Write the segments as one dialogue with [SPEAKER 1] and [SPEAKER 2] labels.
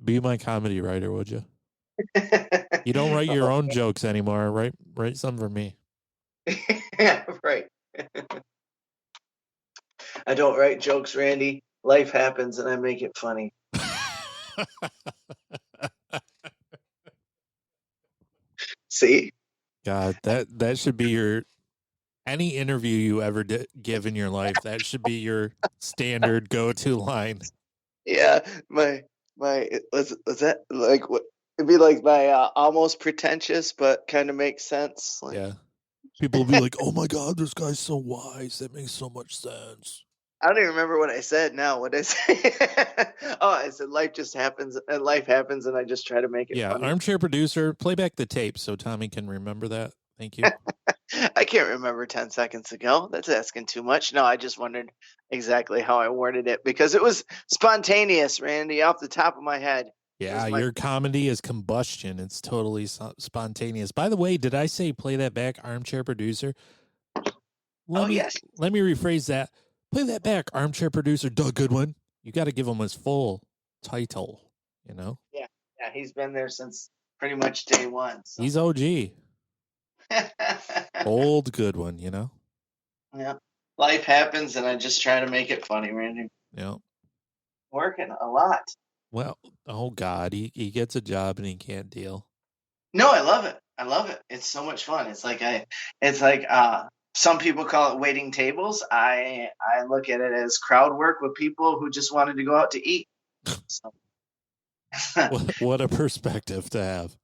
[SPEAKER 1] Be my comedy writer, would you? You don't write your own jokes anymore. Write some for me.
[SPEAKER 2] Yeah, right. I don't write jokes, Randy. Life happens and I make it funny. See?
[SPEAKER 1] God, that should be your any interview you ever give in your life. That should be your standard go-to line.
[SPEAKER 2] Yeah, my was that like what it'd be like my almost pretentious but kind of makes sense. Like,
[SPEAKER 1] Yeah. People will be like, "Oh my God, this guy's so wise. That makes so much sense."
[SPEAKER 2] I don't even remember what I said now. What did I say? Oh, I said life just happens and life happens and I just try to make it
[SPEAKER 1] Yeah,
[SPEAKER 2] funny.
[SPEAKER 1] armchair producer, play back the tape so Tommy can remember that. Thank you.
[SPEAKER 2] I can't remember 10 seconds ago. That's asking too much. No, I just wondered exactly how I worded it because it was spontaneous, Randy, off the top of my head.
[SPEAKER 1] Yeah, your comedy is combustion. It's totally spontaneous. By the way, did I say play that back, armchair producer?
[SPEAKER 2] Yes.
[SPEAKER 1] Let me rephrase that. Play that back, armchair producer Doug Goodwin. You got to give him his full title, you know?
[SPEAKER 2] Yeah. Yeah. He's been there since pretty much day one. So.
[SPEAKER 1] He's OG. Old Goodwin, you know?
[SPEAKER 2] Yeah. Life happens and I just try to make it funny, Randy.
[SPEAKER 1] Yeah.
[SPEAKER 2] Working a lot.
[SPEAKER 1] Well, oh God, he gets a job and he can't deal.
[SPEAKER 2] No, I love it. I love it. It's so much fun. It's like some people call it waiting tables. I look at it as crowd work with people who just wanted to go out to eat. So.
[SPEAKER 1] What a perspective to have.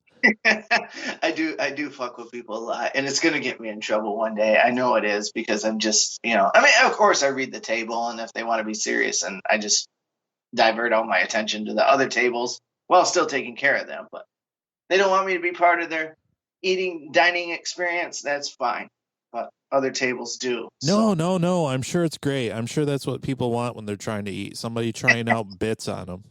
[SPEAKER 2] I do fuck with people a lot, and it's gonna get me in trouble one day. I know it is because I'm just, I mean, of course I read the table, and if they want to be serious, and I just divert all my attention to the other tables while still taking care of them. But they don't want me to be part of their dining experience. That's fine, but other tables do.
[SPEAKER 1] No. I'm sure it's great. I'm sure that's what people want when they're trying to eat. Somebody trying out bits on them.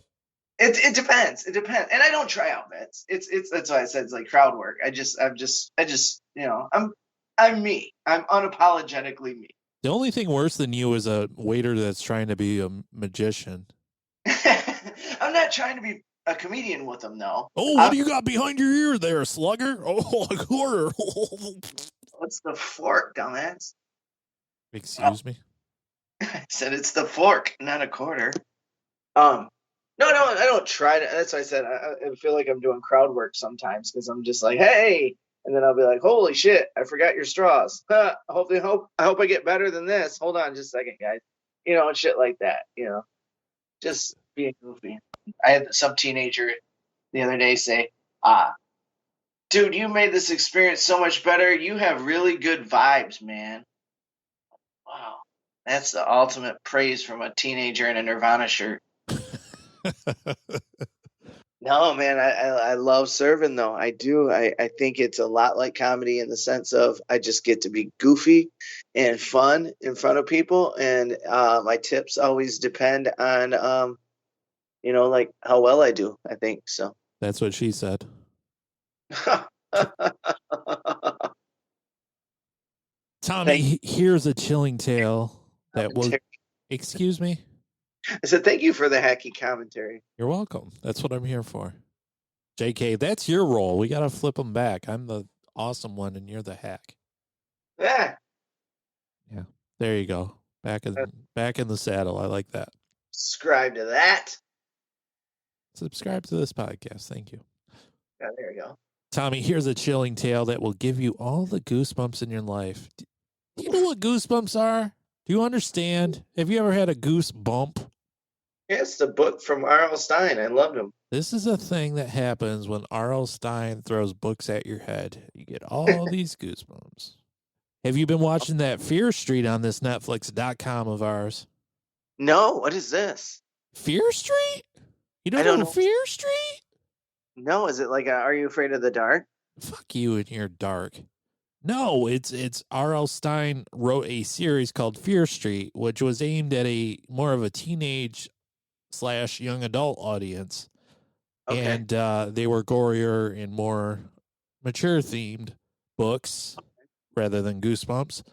[SPEAKER 2] It depends. It depends, and I don't try out bits. It's that's why I said it's like crowd work. I'm me. I'm unapologetically me.
[SPEAKER 1] The only thing worse than you is a waiter that's trying to be a magician.
[SPEAKER 2] I'm not trying to be a comedian with them, though.
[SPEAKER 1] Oh, what do you got behind your ear there, slugger? Oh, a quarter.
[SPEAKER 2] What's the fork, dumbass?
[SPEAKER 1] Excuse me?
[SPEAKER 2] I said it's the fork, not a quarter. No, I don't try to. That's why I said I feel like I'm doing crowd work sometimes because I'm just like, hey, and then I'll be like, holy shit, I forgot your straws. I hope I get better than this. Hold on just a second, guys. And shit like that. Just being goofy. I had some teenager the other day say, dude, you made this experience so much better. You have really good vibes, man. Wow. That's the ultimate praise from a teenager in a Nirvana shirt. No, man, I love serving though. I do. I think it's a lot like comedy in the sense of I just get to be goofy and fun in front of people, and my tips always depend on like how well I do. I think so.
[SPEAKER 1] That's what she said. Tommy, here's a chilling tale that was. Excuse me?
[SPEAKER 2] I said, thank you for the hacky commentary.
[SPEAKER 1] You're welcome. That's what I'm here for. JK, that's your role. We got to flip them back. I'm the awesome one and you're the hack.
[SPEAKER 2] Yeah.
[SPEAKER 1] Yeah. There you go. Back in the saddle. I like that.
[SPEAKER 2] Subscribe to that.
[SPEAKER 1] Subscribe to this podcast. Thank you.
[SPEAKER 2] Yeah, there you go.
[SPEAKER 1] Tommy, here's a chilling tale that will give you all the goosebumps in your life. Do you know what goosebumps are? Do you understand? Have you ever had a goose bump?
[SPEAKER 2] Yeah, it's the book from R.L. Stine. I loved him.
[SPEAKER 1] This is a thing that happens when R.L. Stine throws books at your head. You get all these goosebumps. Have you been watching that Fear Street on this Netflix.com of ours?
[SPEAKER 2] No, what is this?
[SPEAKER 1] Fear Street? You don't know Fear Street?
[SPEAKER 2] No, is it like Are You Afraid of the Dark?
[SPEAKER 1] Fuck you and your dark. No, it's R.L. Stine wrote a series called Fear Street, which was aimed at a more of a teenage / young adult audience. Okay. And they were gorier and more mature themed books rather than Goosebumps.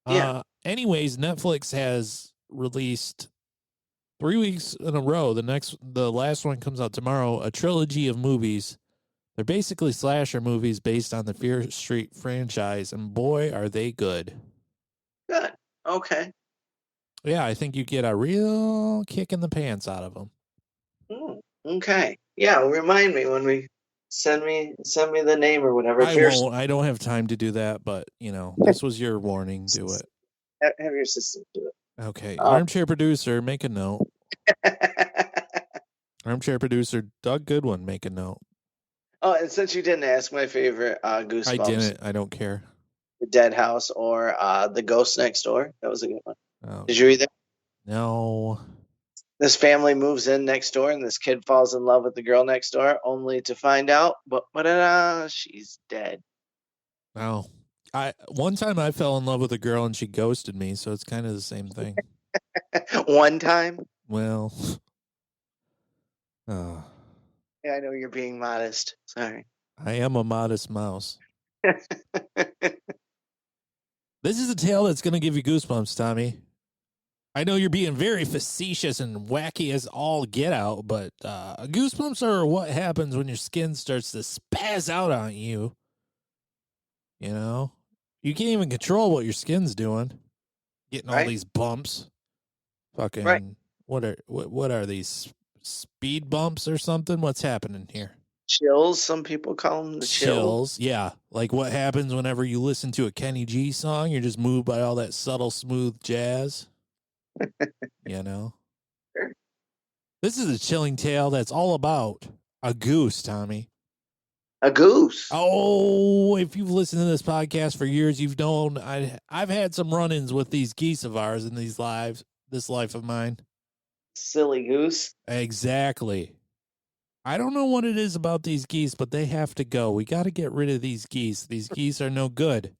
[SPEAKER 1] Yeah. Anyways, Netflix has released 3 weeks in a row. The last one comes out tomorrow. A trilogy of movies. They're basically slasher movies based on the Fear Street franchise, and boy, are they good.
[SPEAKER 2] Good. Okay.
[SPEAKER 1] Yeah, I think you get a real kick in the pants out of them.
[SPEAKER 2] Okay. Yeah, remind me when we send me the name or whatever.
[SPEAKER 1] I won't. I don't have time to do that, but this was your warning. Do it.
[SPEAKER 2] Have your sister do it.
[SPEAKER 1] Okay. Armchair producer, make a note. Armchair producer Doug Goodwin, make a note.
[SPEAKER 2] Oh, and since you didn't ask my favorite Goosebumps,
[SPEAKER 1] I didn't. I don't care.
[SPEAKER 2] The Dead House or The Ghost Next Door. That was a good one.
[SPEAKER 1] Oh,
[SPEAKER 2] Did you read that?
[SPEAKER 1] no.
[SPEAKER 2] This family moves in next door, and this kid falls in love with the girl next door, only to find out, but she's dead.
[SPEAKER 1] No. One time I fell in love with a girl and she ghosted me, so it's kind of the same thing.
[SPEAKER 2] One time?
[SPEAKER 1] Well.
[SPEAKER 2] Yeah, I know you're being modest. Sorry.
[SPEAKER 1] I am a modest mouse. This is a tale that's going to give you goosebumps, Tommy. I know you're being very facetious and wacky as all get out, but goosebumps are what happens when your skin starts to spaz out on you. You know? You can't even control what your skin's doing. Getting all these bumps. Fucking
[SPEAKER 2] right.
[SPEAKER 1] What are these? Speed bumps or something? What's happening here?
[SPEAKER 2] Chills, some people call them the chills.
[SPEAKER 1] Yeah. Like what happens whenever you listen to a Kenny G song, you're just moved by all that subtle, smooth jazz. You know?
[SPEAKER 2] Sure.
[SPEAKER 1] This is a chilling tale that's all about a goose, Tommy.
[SPEAKER 2] A goose?
[SPEAKER 1] Oh, if you've listened to this podcast for years, you've known I've had some run-ins with these geese of ours in this life of mine.
[SPEAKER 2] Silly goose.
[SPEAKER 1] Exactly. I don't know what it is about these geese, but they have to go. We got to get rid of these geese. These geese are no good.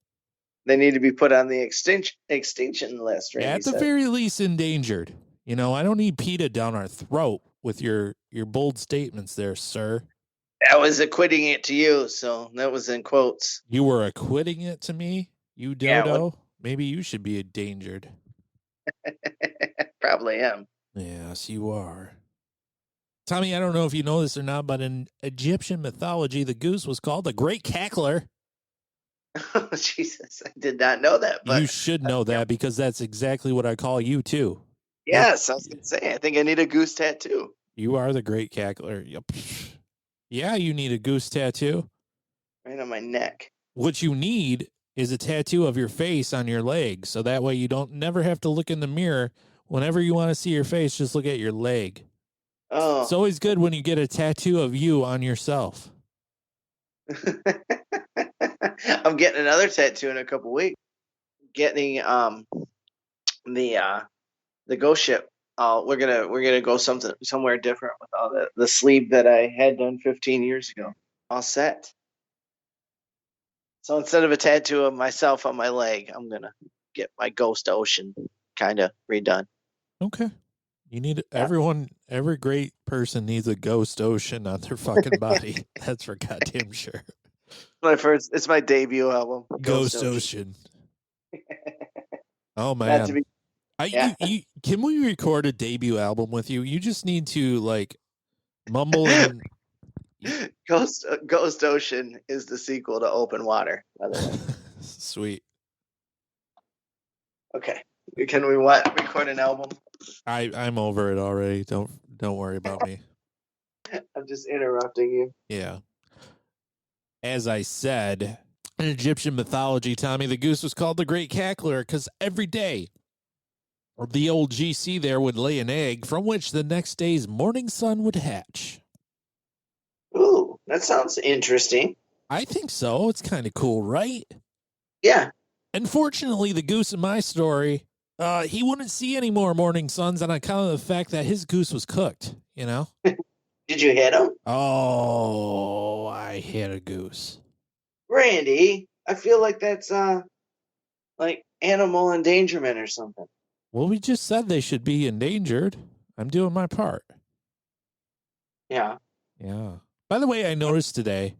[SPEAKER 2] They need to be put on the extinction list, Randy
[SPEAKER 1] At the
[SPEAKER 2] said.
[SPEAKER 1] very least, endangered. You know, I don't need PETA down our throat with your bold statements there, sir.
[SPEAKER 2] I was acquitting it to you, so that was in quotes.
[SPEAKER 1] You were acquitting it to me? You dodo? Yeah, maybe you should be endangered.
[SPEAKER 2] Probably am.
[SPEAKER 1] Yes, you are. Tommy, I don't know if you know this or not, but in Egyptian mythology, the goose was called the Great Cackler.
[SPEAKER 2] Oh, Jesus, I did not know that. But
[SPEAKER 1] you should know that because that's exactly what I call you, too.
[SPEAKER 2] Yes, I was going to say, I think I need a goose tattoo.
[SPEAKER 1] You are the Great Cackler. Yep. Yeah, you need a goose tattoo.
[SPEAKER 2] Right on my neck.
[SPEAKER 1] What you need is a tattoo of your face on your leg, so that way you don't never have to look in the mirror. Whenever you want to see your face, just look at your leg.
[SPEAKER 2] Oh.
[SPEAKER 1] It's always good when you get a tattoo of you on yourself.
[SPEAKER 2] I'm getting another tattoo in a couple weeks. Getting the ghost ship. We're gonna go somewhere different with all the sleeve that I had done 15 years ago. All set. So instead of a tattoo of myself on my leg, I'm gonna get my ghost ocean kind of redone.
[SPEAKER 1] Okay. You need every great person needs a ghost ocean on their fucking body. That's for goddamn sure.
[SPEAKER 2] It's my debut album.
[SPEAKER 1] Ghost Ocean. Oh man. Can we record a debut album with you? You just need to like mumble and
[SPEAKER 2] Ghost Ocean is the sequel to Open Water, by the way.
[SPEAKER 1] Sweet.
[SPEAKER 2] Okay. Can we record an album?
[SPEAKER 1] I'm over it already. Don't worry about me.
[SPEAKER 2] I'm just interrupting you.
[SPEAKER 1] Yeah. As I said, in Egyptian mythology, Tommy, the goose was called the Great Cackler because every day the old GC there would lay an egg from which the next day's morning sun would hatch.
[SPEAKER 2] Ooh, that sounds interesting.
[SPEAKER 1] I think so. It's kind of cool, right?
[SPEAKER 2] Yeah.
[SPEAKER 1] Unfortunately, the goose in my story, he wouldn't see any more morning suns on account of the fact that his goose was cooked, you know?
[SPEAKER 2] Did you hit him?
[SPEAKER 1] Oh, I hit a goose.
[SPEAKER 2] Randy, I feel like that's like animal endangerment or something.
[SPEAKER 1] Well, we just said they should be endangered. I'm doing my part.
[SPEAKER 2] Yeah.
[SPEAKER 1] Yeah. By the way, I noticed today,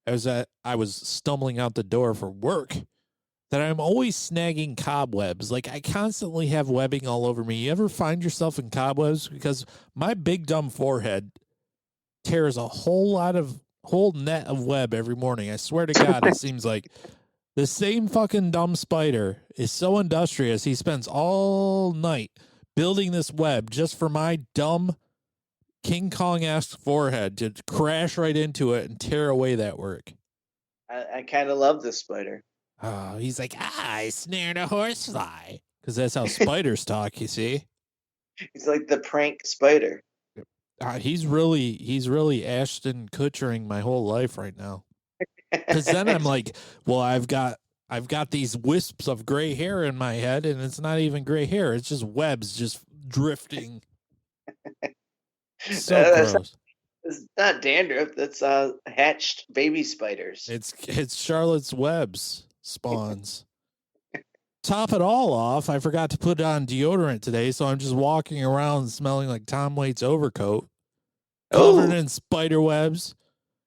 [SPEAKER 1] as I was stumbling out the door for work, that I'm always snagging cobwebs. Like, I constantly have webbing all over me. You ever find yourself in cobwebs? Because my big dumb forehead tears a whole net of web every morning. I swear to God, it seems like the same fucking dumb spider is so industrious. He spends all night building this web just for my dumb King Kong-esque forehead to crash right into it and tear away that work.
[SPEAKER 2] I kind of love this spider.
[SPEAKER 1] Oh, he's like, I snared a horsefly. Because that's how spiders talk, you see?
[SPEAKER 2] He's like the prank spider.
[SPEAKER 1] He's really Ashton Kutchering my whole life right now. Because then I'm like, well, I've got these wisps of gray hair in my head, and it's not even gray hair. It's just webs just drifting. So gross.
[SPEAKER 2] It's not dandruff. That's hatched baby spiders.
[SPEAKER 1] It's Charlotte's Web's spawns. Top it all off, I forgot to put on deodorant today, so I'm just walking around smelling like Tom Waits' overcoat, covered in spider webs.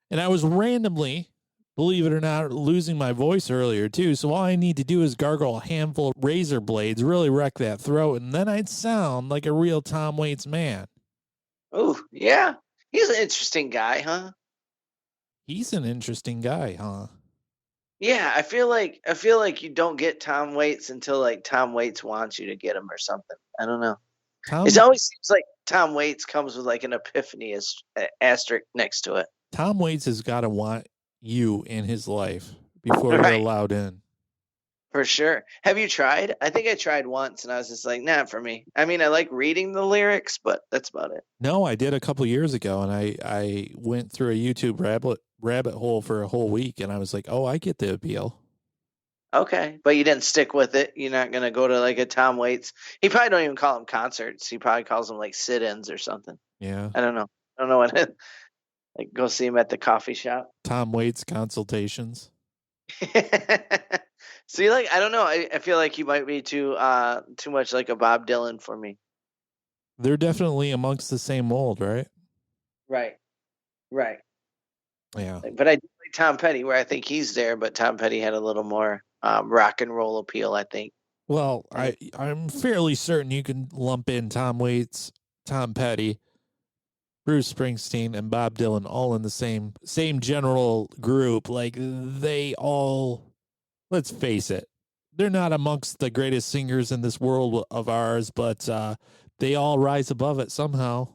[SPEAKER 1] And I was randomly, believe it or not, losing my voice earlier too. So all I need to do is gargle a handful of razor blades, really wreck that throat, and then I'd sound like a real Tom Waits man.
[SPEAKER 2] Oh, yeah. He's an interesting guy, huh?
[SPEAKER 1] He's an interesting guy, huh?
[SPEAKER 2] Yeah, I feel like you don't get Tom Waits until like Tom Waits wants you to get him or something. I don't know. It always seems like Tom Waits comes with like an epiphany asterisk next to it.
[SPEAKER 1] Tom Waits has got to want you in his life before you're allowed in.
[SPEAKER 2] For sure. Have you tried? I think I tried once and I was just like, not for me. I mean, I like reading the lyrics, but that's about it.
[SPEAKER 1] No, I did a couple years ago, and I went through a YouTube rabbit hole for a whole week, and I was like, oh, I get the appeal. Okay.
[SPEAKER 2] But you didn't stick with it. You're not going to go to like a Tom Waits. He probably don't even call them concerts. He probably calls them like sit-ins or something.
[SPEAKER 1] Yeah.
[SPEAKER 2] I don't know what it, like go see him at the coffee shop.
[SPEAKER 1] Tom Waits consultations.
[SPEAKER 2] See, like, I don't know. I feel like you might be too much like a Bob Dylan for me.
[SPEAKER 1] They're definitely amongst the same mold, right?
[SPEAKER 2] Right.
[SPEAKER 1] Yeah.
[SPEAKER 2] But I do like Tom Petty, where I think he's there, but Tom Petty had a little more rock and roll appeal, I think.
[SPEAKER 1] Well, I'm fairly certain you can lump in Tom Waits, Tom Petty, Bruce Springsteen, and Bob Dylan all in the same general group. Like, they all, let's face it, they're not amongst the greatest singers in this world of ours, but they all rise above it somehow.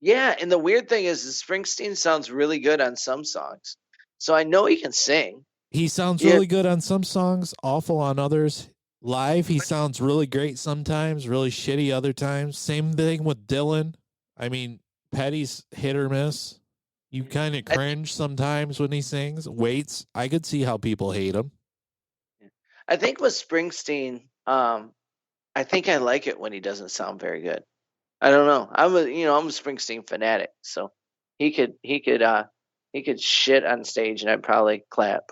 [SPEAKER 2] Yeah, and the weird thing is Springsteen sounds really good on some songs. So I know he can sing.
[SPEAKER 1] He sounds really good on some songs, awful on others. Live, he sounds really great sometimes, really shitty other times. Same thing with Dylan. I mean, Petty's hit or miss. You kind of cringe sometimes when he sings. Waits, I could see how people hate him.
[SPEAKER 2] I think with Springsteen, I think I like it when he doesn't sound very good. I don't know. I'm a Springsteen fanatic, so he could shit on stage and I'd probably clap.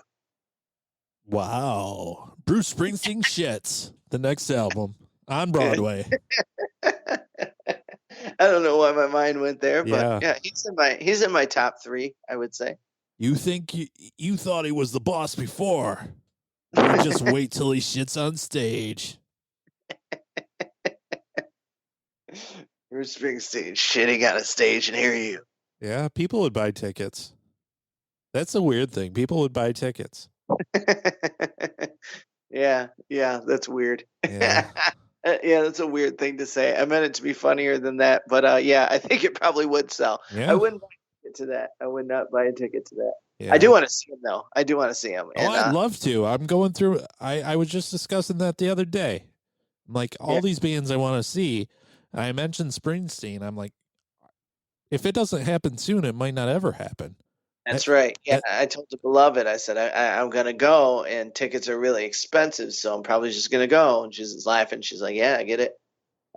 [SPEAKER 1] Wow. Bruce Springsteen shits, the next album on Broadway.
[SPEAKER 2] I don't know why my mind went there, but yeah, he's in my top 3, I would say.
[SPEAKER 1] You think you thought he was the boss before. You just wait till he shits on stage.
[SPEAKER 2] Bruce Springsteen shitting on a stage and hear you.
[SPEAKER 1] Yeah, people would buy tickets. That's a weird thing. People would buy tickets.
[SPEAKER 2] Yeah, that's weird.
[SPEAKER 1] Yeah.
[SPEAKER 2] Yeah, that's a weird thing to say. I meant it to be funnier than that, but yeah, I think it probably would sell.
[SPEAKER 1] Yeah.
[SPEAKER 2] I wouldn't buy a ticket to that. I would not buy a ticket to that.
[SPEAKER 1] Yeah.
[SPEAKER 2] I do want to see him, though. I do want to see him.
[SPEAKER 1] And, I'd love to. I'm going through. I was just discussing that the other day. I'm like, all these bands I want to see. I mentioned Springsteen. I'm like, if it doesn't happen soon, it might not ever happen.
[SPEAKER 2] That's right. Yeah, I told the beloved, I said, I'm going to go, and tickets are really expensive, so I'm probably just going to go. And she's laughing. She's like, yeah, I get it.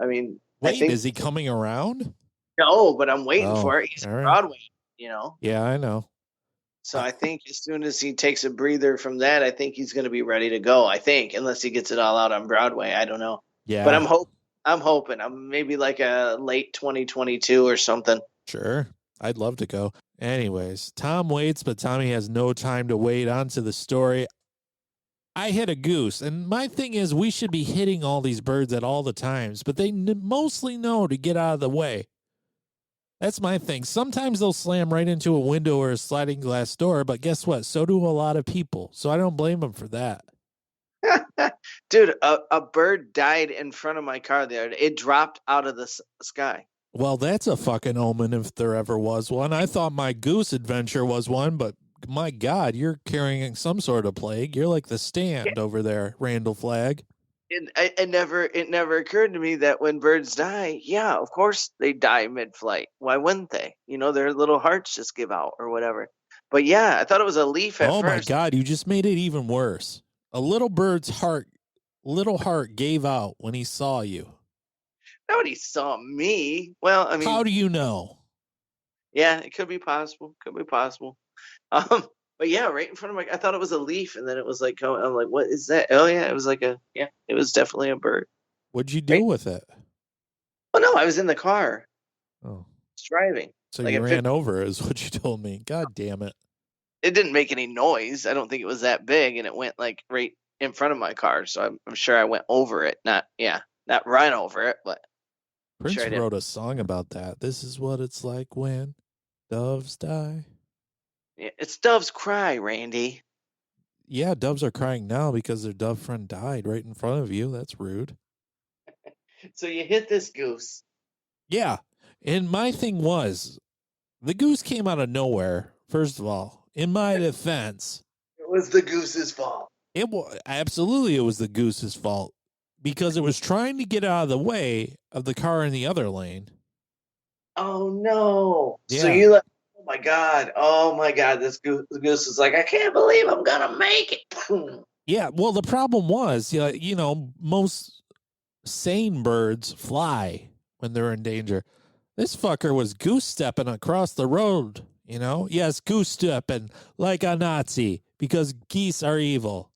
[SPEAKER 2] I mean,
[SPEAKER 1] wait, is he coming around?
[SPEAKER 2] No, but I'm waiting for it. He's on Broadway,
[SPEAKER 1] Yeah, I know.
[SPEAKER 2] So I think as soon as he takes a breather from that, I think he's going to be ready to go, I think, unless he gets it all out on Broadway. I don't know.
[SPEAKER 1] Yeah.
[SPEAKER 2] But I'm hoping. I'm maybe like a late 2022 or something.
[SPEAKER 1] Sure. I'd love to go. Anyways, Tom waits, but Tommy has no time to wait. On to the story. I hit a goose, and my thing is we should be hitting all these birds at all the times, but they mostly know to get out of the way. That's my thing. Sometimes they'll slam right into a window or a sliding glass door, but guess what? So do a lot of people, so I don't blame them for that.
[SPEAKER 2] Dude, a bird died in front of my car the other day. It dropped out of the sky.
[SPEAKER 1] Well, that's a fucking omen if there ever was one. I thought my goose adventure was one, but my God, you're carrying some sort of plague. You're like the stand over there, Randall Flagg.
[SPEAKER 2] It never occurred to me that when birds die, yeah, of course they die mid-flight. Why wouldn't they? You know, their little hearts just give out or whatever. But yeah, I thought it was a leaf at
[SPEAKER 1] first. Oh my God, you just made it even worse. A little bird's little heart gave out when he saw you.
[SPEAKER 2] Nobody saw me. Well, I mean,
[SPEAKER 1] how do you know?
[SPEAKER 2] Yeah, it could be possible. But yeah, right in front of I thought it was a leaf, and then it was like, I'm like, what is that? Oh yeah, it was like it was definitely a bird.
[SPEAKER 1] What'd you do with it?
[SPEAKER 2] Oh no, I was in the car.
[SPEAKER 1] Oh,
[SPEAKER 2] driving.
[SPEAKER 1] So like you ran over is what you told me. God damn it!
[SPEAKER 2] It didn't make any noise. I don't think it was that big, and it went like right in front of my car. So I'm sure I went over it. Not run over it, but
[SPEAKER 1] Prince wrote a song about that. This is what it's like when doves die.
[SPEAKER 2] Yeah, it's doves cry, Randy.
[SPEAKER 1] Yeah, doves are crying now because their dove friend died right in front of you. That's rude.
[SPEAKER 2] So you hit this goose.
[SPEAKER 1] Yeah. And my thing was, the goose came out of nowhere, first of all. In my defense,
[SPEAKER 2] it was the goose's fault.
[SPEAKER 1] It was the goose's fault because it was trying to get out of the way of the car in the other lane.
[SPEAKER 2] Oh, no.
[SPEAKER 1] Yeah.
[SPEAKER 2] So you oh my God, this goose is like, I can't believe I'm going to make it.
[SPEAKER 1] Yeah, well, the problem was, most sane birds fly when they're in danger. This fucker was goose stepping across the road, Yes, goose stepping like a Nazi because geese are evil.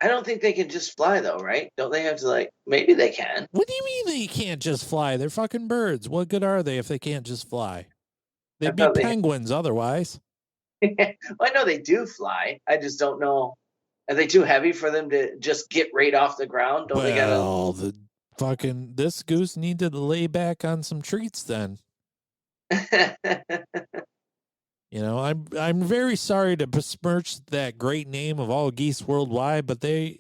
[SPEAKER 2] I don't think they can just fly, though, right? Don't they have to, maybe they can.
[SPEAKER 1] What do you mean they can't just fly? They're fucking birds. What good are they if they can't just fly? They'd be penguins otherwise.
[SPEAKER 2] Well, I know they do fly. I just don't know. Are they too heavy for them to just get right off the ground? Don't they gotta...
[SPEAKER 1] this goose needed to lay back on some treats then. I'm very sorry to besmirch that great name of all geese worldwide, but they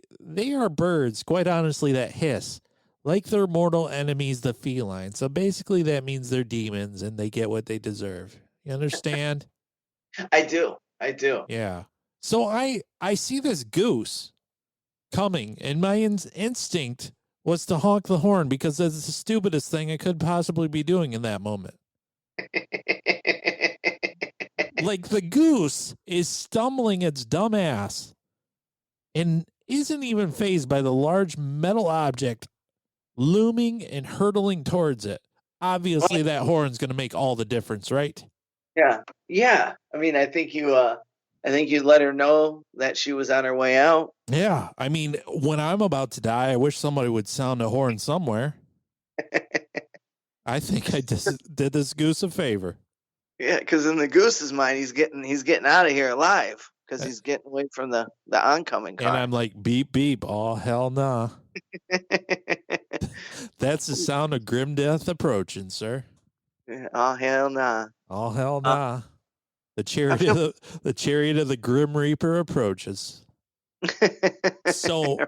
[SPEAKER 1] are birds, quite honestly, that hiss like their mortal enemies, the feline. So basically that means they're demons and they get what they deserve. You understand?
[SPEAKER 2] I do.
[SPEAKER 1] Yeah. So I see this goose coming, and my instinct was to honk the horn because that's the stupidest thing I could possibly be doing in that moment. Like the goose is stumbling its dumb ass and isn't even fazed by the large metal object looming and hurtling towards it. Obviously, that horn's going to make all the difference, right?
[SPEAKER 2] Yeah. I mean, I think you let her know that she was on her way out.
[SPEAKER 1] Yeah. I mean, when I'm about to die, I wish somebody would sound a horn somewhere. I think I just did this goose a favor.
[SPEAKER 2] Yeah, because in the goose's mind, he's getting out of here alive because he's getting away from the oncoming car.
[SPEAKER 1] And I'm like, beep, beep. Oh, hell nah. That's the sound of grim death approaching, sir.
[SPEAKER 2] Oh, hell nah.
[SPEAKER 1] Oh, hell nah. The chariot of the Grim Reaper approaches. So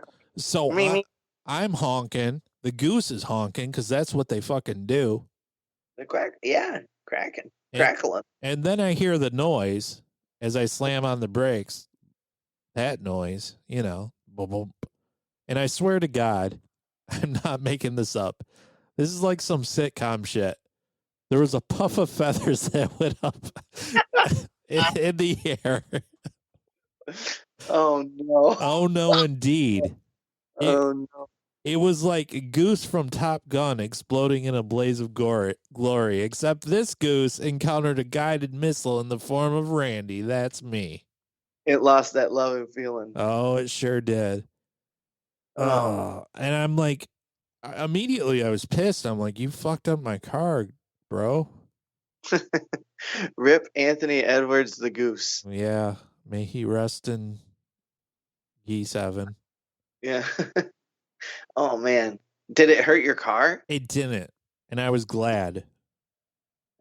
[SPEAKER 1] I'm honking. The goose is honking because that's what they fucking do.
[SPEAKER 2] Cracking. Crackling.
[SPEAKER 1] And then I hear the noise as I slam on the brakes. That noise, boom, boom. And I swear to God, I'm not making this up. This is like some sitcom shit. There was a puff of feathers that went up in the air.
[SPEAKER 2] Oh, no.
[SPEAKER 1] Oh, no, indeed.
[SPEAKER 2] No.
[SPEAKER 1] It was like a goose from Top Gun exploding in a blaze of glory, except this goose encountered a guided missile in the form of Randy. That's me.
[SPEAKER 2] It lost that loving feeling.
[SPEAKER 1] Oh, it sure did. And I'm like, immediately I was pissed. I'm like, you fucked up my car, bro.
[SPEAKER 2] Rip Anthony Edwards the goose.
[SPEAKER 1] Yeah. May he rest in E7.
[SPEAKER 2] Yeah. Oh man, did it hurt your car?
[SPEAKER 1] It didn't, and I was glad.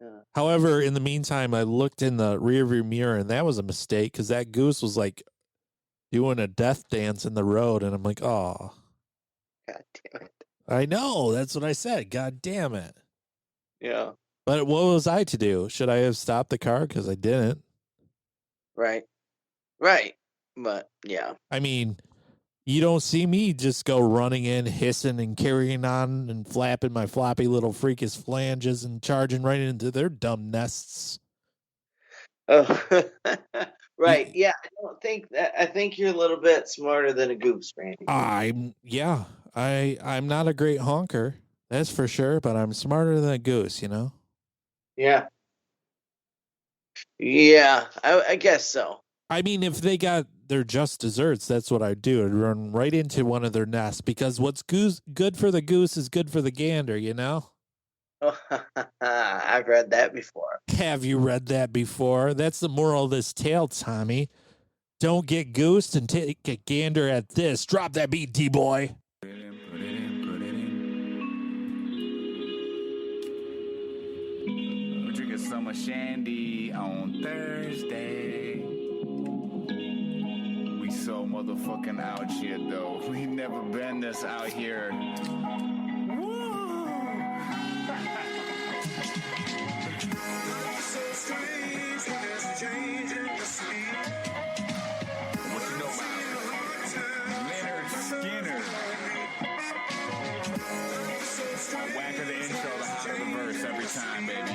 [SPEAKER 2] Yeah.
[SPEAKER 1] However, in the meantime, I looked in the rearview mirror, and that was a mistake because that goose was like doing a death dance in the road, and I'm like, oh,
[SPEAKER 2] God damn it.
[SPEAKER 1] I know. That's what I said. God damn it.
[SPEAKER 2] Yeah.
[SPEAKER 1] But what was I to do? Should I have stopped the car? Because I didn't.
[SPEAKER 2] Right. Right. But yeah.
[SPEAKER 1] I mean, you don't see me just go running in, hissing and carrying on and flapping my floppy little freakish flanges and charging right into their dumb nests.
[SPEAKER 2] Oh. Right. Yeah. I don't think that. I think you're a little bit smarter than a goose, Randy.
[SPEAKER 1] I'm not a great honker, that's for sure, but I'm smarter than a goose, you know?
[SPEAKER 2] Yeah. Yeah. I guess so.
[SPEAKER 1] I mean, if they got their just desserts, that's what I'd do. I'd run right into one of their nests because what's good for the goose is good for the gander, you know?
[SPEAKER 2] Oh, I've read that before.
[SPEAKER 1] Have you read that before? That's the moral of this tale, Tommy. Don't get goosed and take a gander at this. Drop that beat, D-boy.
[SPEAKER 3] Put it in. We're drinking summer shandy on Thursday. We so motherfucking out here, though. We never been this out here. Woo! What you know about Leonard Skinner? Whacker the intro, the hotter the verse every time, baby.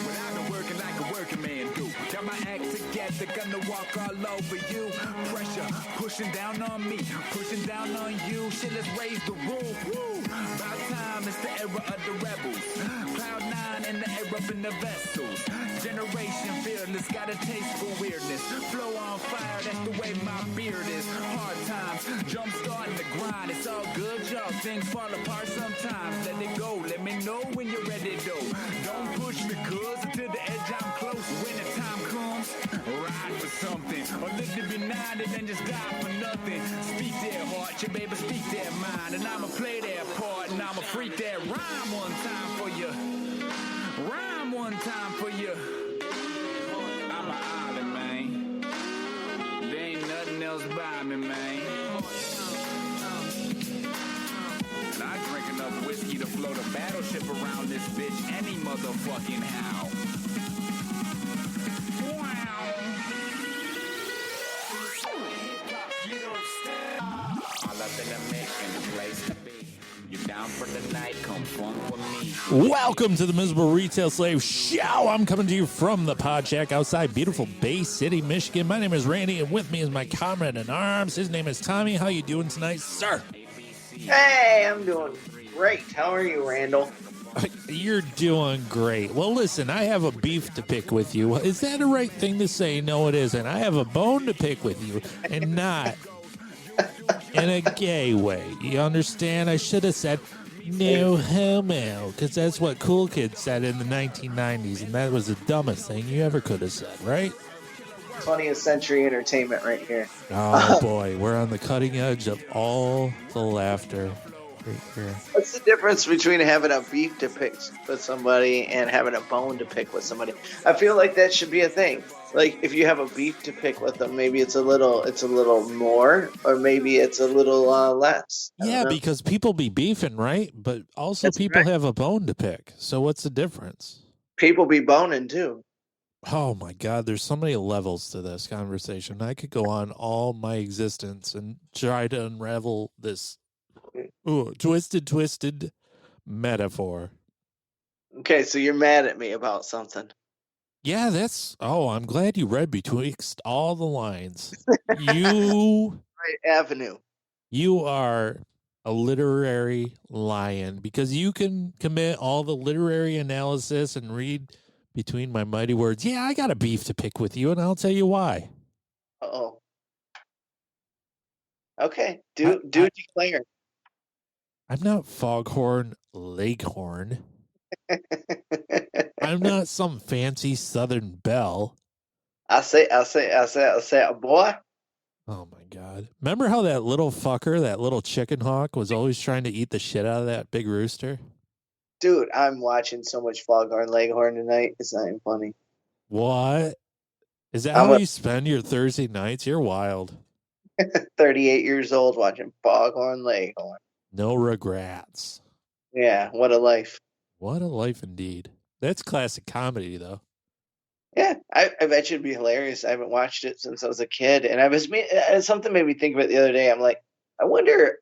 [SPEAKER 3] When I've been working like a working man do, got my act together, gonna walk all over you. Pressure pushing down on me, pushing down on you. Shit, let's raise the roof. Woo! About time, it's the era of the rebels. Cloud nine and the air up in the vessels. Generation fearless, got a taste for weirdness. Flow on fire, that's the way my beard is. Hard times, jump starting the grind. It's all good, y'all. Things fall apart sometimes. Let it go, let me know when you're ready, though. Don't push me, cuz until the edge I'm close. When the time comes, ride for something. Or live to be 90, then just die for nothing. Speak their heart, your baby, speak their mind. And I'ma play their part, and I'ma freak that rhyme one time for you. Rhyme one time for you. I'm an island, man. There ain't nothing else by me, man. And I drink enough whiskey to float a battleship around this bitch any motherfucking how. Wow. All up in the mission, the place to be. You're down for the night, come fun with me.
[SPEAKER 1] Welcome to the Miserable Retail Slave Show. I'm coming to you from the Pod Shack outside beautiful Bay City, Michigan. My name is Randy, and with me is my comrade in arms. His name is Tommy. How you doing tonight, sir?
[SPEAKER 2] Hey, I'm doing great. How are you, Randall?
[SPEAKER 1] You're doing great. Well, listen, I have a beef to pick with you. Is that a right thing to say? No, it isn't. I have a bone to pick with you, and not in a gay way. You understand? I should have said no homo, because that's what cool kids said in the 1990s, and that was the dumbest thing you ever could have said, right?
[SPEAKER 2] 20th century entertainment right here.
[SPEAKER 1] Oh, boy. We're on the cutting edge of all the laughter right here.
[SPEAKER 2] What's the difference between having a beef to pick with somebody and having a bone to pick with somebody? I feel like that should be a thing. Like if you have a beef to pick with them, maybe it's a little more, or maybe it's a little less.
[SPEAKER 1] Yeah, because people be beefing, right? But also
[SPEAKER 2] That's
[SPEAKER 1] people
[SPEAKER 2] right.
[SPEAKER 1] have a bone to pick. So what's the difference?
[SPEAKER 2] People be boning too.
[SPEAKER 1] Oh my God, there's so many levels to this conversation. I could go on all my existence and try to unravel this twisted metaphor.
[SPEAKER 2] Okay, so you're mad at me about something.
[SPEAKER 1] Yeah, I'm glad you read betwixt all the lines. You
[SPEAKER 2] Right avenue.
[SPEAKER 1] You are a literary lion because you can commit all the literary analysis and read between my mighty words. Yeah, I got a beef to pick with you, and I'll tell you why.
[SPEAKER 2] Uh-oh. Okay, do declare.
[SPEAKER 1] I'm not Foghorn Leghorn. I'm not some fancy Southern belle.
[SPEAKER 2] I say, boy.
[SPEAKER 1] Oh my God. Remember how that little fucker, that little chicken hawk, was always trying to eat the shit out of that big rooster?
[SPEAKER 2] Dude, I'm watching so much Foghorn Leghorn tonight. It's not even funny.
[SPEAKER 1] What? Is that
[SPEAKER 2] I'm
[SPEAKER 1] how
[SPEAKER 2] a-
[SPEAKER 1] you spend your Thursday nights? You're wild.
[SPEAKER 2] 38 years old watching Foghorn Leghorn.
[SPEAKER 1] No regrets.
[SPEAKER 2] Yeah, what a life.
[SPEAKER 1] What a life indeed. That's classic comedy, though.
[SPEAKER 2] Yeah, I bet you it'd be hilarious. I haven't watched it since I was a kid, and something made me think of it the other day. I'm like, I wonder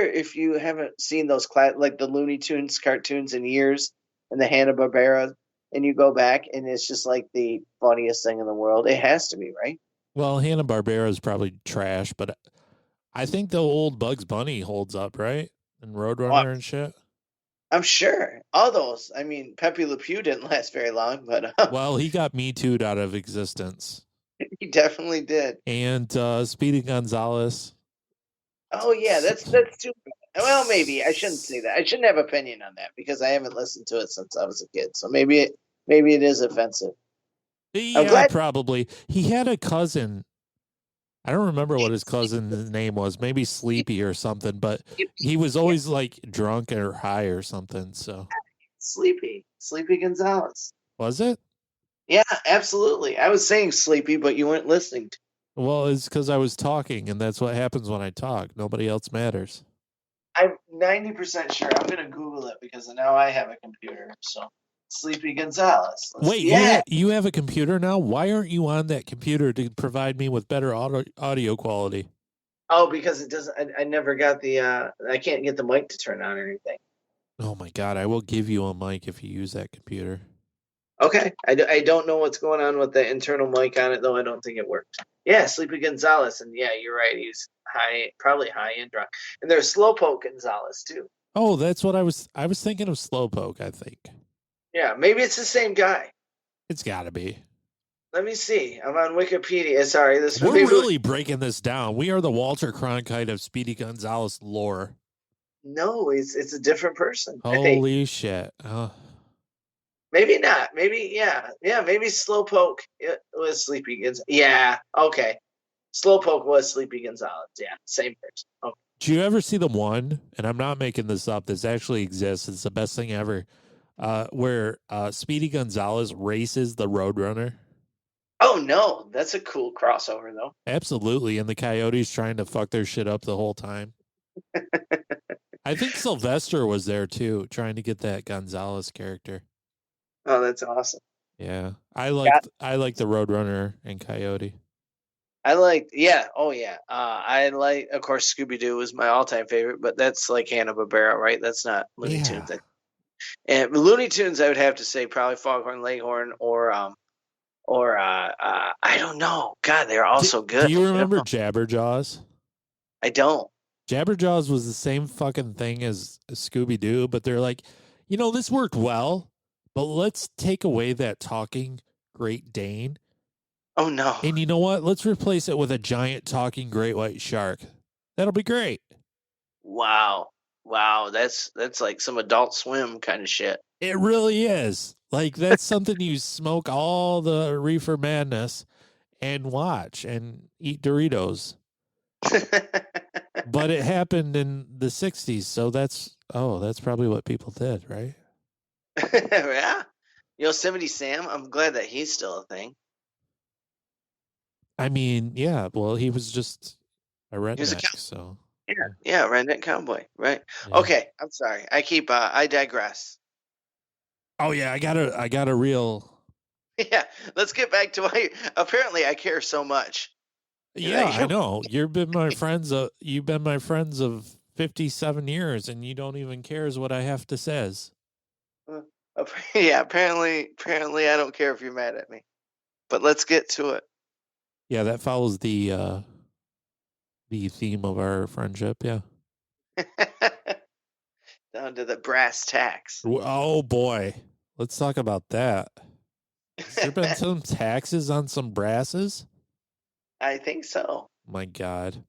[SPEAKER 2] if you haven't seen those like the Looney Tunes cartoons in years, and the Hanna-Barbera, and you go back, and it's just like the funniest thing in the world. It has to be, right?
[SPEAKER 1] Well, Hanna-Barbera is probably trash, but I think the old Bugs Bunny holds up, right? And Roadrunner and shit.
[SPEAKER 2] I'm sure. All those. I mean, Pepe Le Pew didn't last very long, but
[SPEAKER 1] Well, he got Me Too'd out of existence.
[SPEAKER 2] he definitely did.
[SPEAKER 1] And Speedy Gonzalez.
[SPEAKER 2] Oh yeah, that's too bad. Well, maybe I shouldn't say that. I shouldn't have opinion on that because I haven't listened to it since I was a kid. So maybe it is offensive.
[SPEAKER 1] Yeah,
[SPEAKER 2] glad-
[SPEAKER 1] probably. He had a cousin. I don't remember what his cousin's name was. Maybe Sleepy or something, but he was always like drunk or high or something. So
[SPEAKER 2] Sleepy Gonzalez.
[SPEAKER 1] was it?
[SPEAKER 2] Yeah, absolutely. I was saying sleepy, but you weren't listening to.
[SPEAKER 1] Well, it's because I was talking, and that's what happens when I talk. Nobody else matters.
[SPEAKER 2] I'm 90% sure. I'm gonna Google it because now I have a computer. So Sleepy Gonzalez.
[SPEAKER 1] Wait, you have a computer now? Why aren't you on that computer to provide me with better audio quality?
[SPEAKER 2] Oh, because it doesn't. I never got the. I can't get the mic to turn on or anything.
[SPEAKER 1] Oh my God! I will give you a mic if you use that computer.
[SPEAKER 2] Okay, I don't know what's going on with the internal mic on it though. I don't think it worked. Yeah, Sleepy Gonzalez, and yeah, you're right. He's probably high and drunk. And there's Slowpoke Gonzalez too.
[SPEAKER 1] Oh, that's what I was thinking of. Slowpoke, I think.
[SPEAKER 2] Yeah, maybe it's the same guy.
[SPEAKER 1] It's got to be.
[SPEAKER 2] Let me see. I'm on Wikipedia. Sorry,
[SPEAKER 1] We're really breaking this down. We are the Walter Cronkite of Speedy Gonzalez lore.
[SPEAKER 2] No, it's a different person.
[SPEAKER 1] Holy shit!
[SPEAKER 2] Maybe not. Maybe maybe Slowpoke was Sleepy Gonzalez. Yeah, okay. Slowpoke was Sleepy Gonzalez. Yeah, same person. Okay.
[SPEAKER 1] Do you ever see the one? And I'm not making this up. This actually exists. It's the best thing ever. Where Speedy Gonzalez races the Roadrunner.
[SPEAKER 2] Oh no, that's a cool crossover though.
[SPEAKER 1] Absolutely, and the Coyotes trying to fuck their shit up the whole time. I think Sylvester was there too, trying to get that Gonzalez character.
[SPEAKER 2] Oh, that's awesome.
[SPEAKER 1] Yeah, I like the Roadrunner and Coyote.
[SPEAKER 2] I like, yeah, oh yeah. I like, of course, Scooby Doo was my all-time favorite, but that's like Hanna-Barbera, right? That's not Looney Tunes. And Looney Tunes, I would have to say probably Foghorn Leghorn or I don't know. God, they're all so good.
[SPEAKER 1] Do you remember Jabberjaws?
[SPEAKER 2] I don't.
[SPEAKER 1] Jabberjaws was the same fucking thing as Scooby Doo, but they're like, this worked well, but let's take away that talking Great Dane.
[SPEAKER 2] Oh no!
[SPEAKER 1] And you know what? Let's replace it with a giant talking great white shark. That'll be great.
[SPEAKER 2] Wow, that's like some Adult Swim kind of shit.
[SPEAKER 1] It really is. Like that's something you smoke all the reefer madness and watch and eat Doritos. But it happened in the 60s, so that's probably what people did, right?
[SPEAKER 2] Yeah. Yosemite Sam, I'm glad that he's still a thing.
[SPEAKER 1] I mean, yeah, well, he was just a redneck, so.
[SPEAKER 2] Yeah, redneck cowboy, right? Yeah. Okay, I'm sorry. I digress.
[SPEAKER 1] Oh yeah, I got a real.
[SPEAKER 2] Yeah, let's get back to why apparently I care so much.
[SPEAKER 1] Yeah, I know. You've been my friends of 57 years, and you don't even care what I have to says.
[SPEAKER 2] Yeah, apparently I don't care if you're mad at me. But let's get to it.
[SPEAKER 1] Yeah, that follows the theme of our friendship. Yeah.
[SPEAKER 2] Down to the brass tacks.
[SPEAKER 1] Oh boy, let's talk about that. Has there been some taxes on some brasses?
[SPEAKER 2] I think so.
[SPEAKER 1] My God.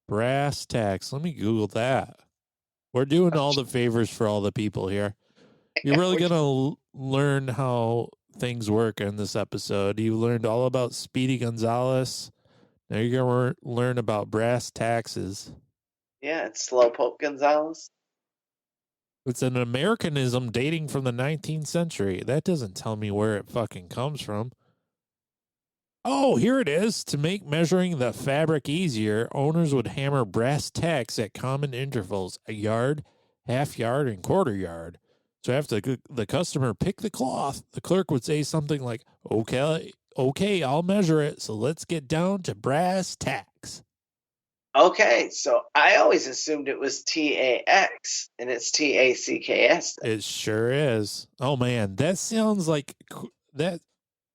[SPEAKER 1] Brass tacks. Let me Google that. We're doing all the favors for all the people here. You're really going to learn how things work in this episode. You learned all about Speedy Gonzalez. Now you're going to learn about brass taxes.
[SPEAKER 2] Yeah, it's Slowpoke Gonzalez.
[SPEAKER 1] It's an Americanism dating from the 19th century. That doesn't tell me where it fucking comes from. Oh, here it is. To make measuring the fabric easier, owners would hammer brass tacks at common intervals, a yard, half yard, and quarter yard. So after the customer picked the cloth, the clerk would say something like, okay, I'll measure it, so let's get down to brass tacks.
[SPEAKER 2] Okay, so I always assumed it was TAX, and it's TACKS.
[SPEAKER 1] It sure is. Oh, man, that sounds like that.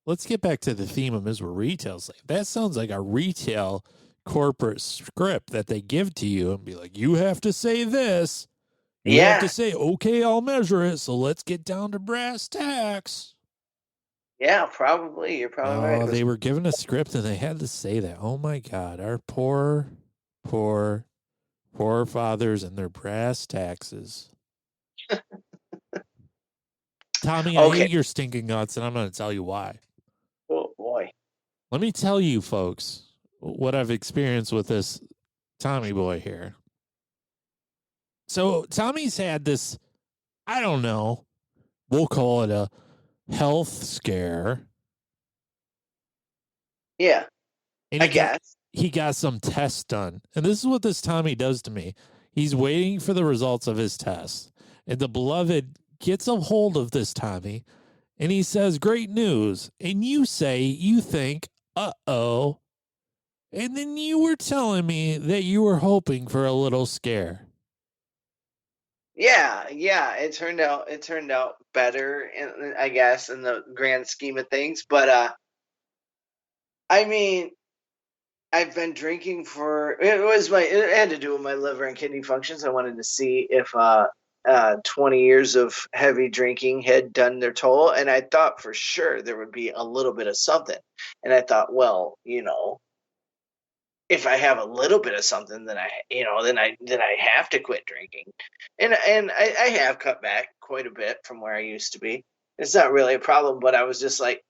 [SPEAKER 1] Let's get back to the theme of Miserable Retail Slave. That sounds like a retail corporate script that they give to you and be like, you have to say this. You have to say, okay, I'll measure it, so let's get down to brass tacks.
[SPEAKER 2] Yeah, probably. You're probably right.
[SPEAKER 1] Oh, they were given a script and they had to say that. Oh, my God. Our poor fathers and their brass taxes. Tommy, I hate your stinking guts, and I'm going to tell you why.
[SPEAKER 2] Oh, boy.
[SPEAKER 1] Let me tell you, folks, what I've experienced with this Tommy boy here. So Tommy's had this, I don't know, we'll call it a health scare.
[SPEAKER 2] Yeah,
[SPEAKER 1] and
[SPEAKER 2] I guess.
[SPEAKER 1] He got some tests done. And this is what this Tommy does to me. He's waiting for the results of his test. And the beloved gets a hold of this Tommy, and he says, great news. And you say, you think, uh-oh. And then you were telling me that you were hoping for a little scare.
[SPEAKER 2] Yeah. It turned out better, I guess, in the grand scheme of things. But I mean, I've been drinking it had to do with my liver and kidney functions. I wanted to see if 20 years of heavy drinking had done their toll, and I thought for sure there would be a little bit of something. And I thought, well, if I have a little bit of something, then I have to quit drinking. And I have cut back quite a bit from where I used to be. It's not really a problem, but I was just like,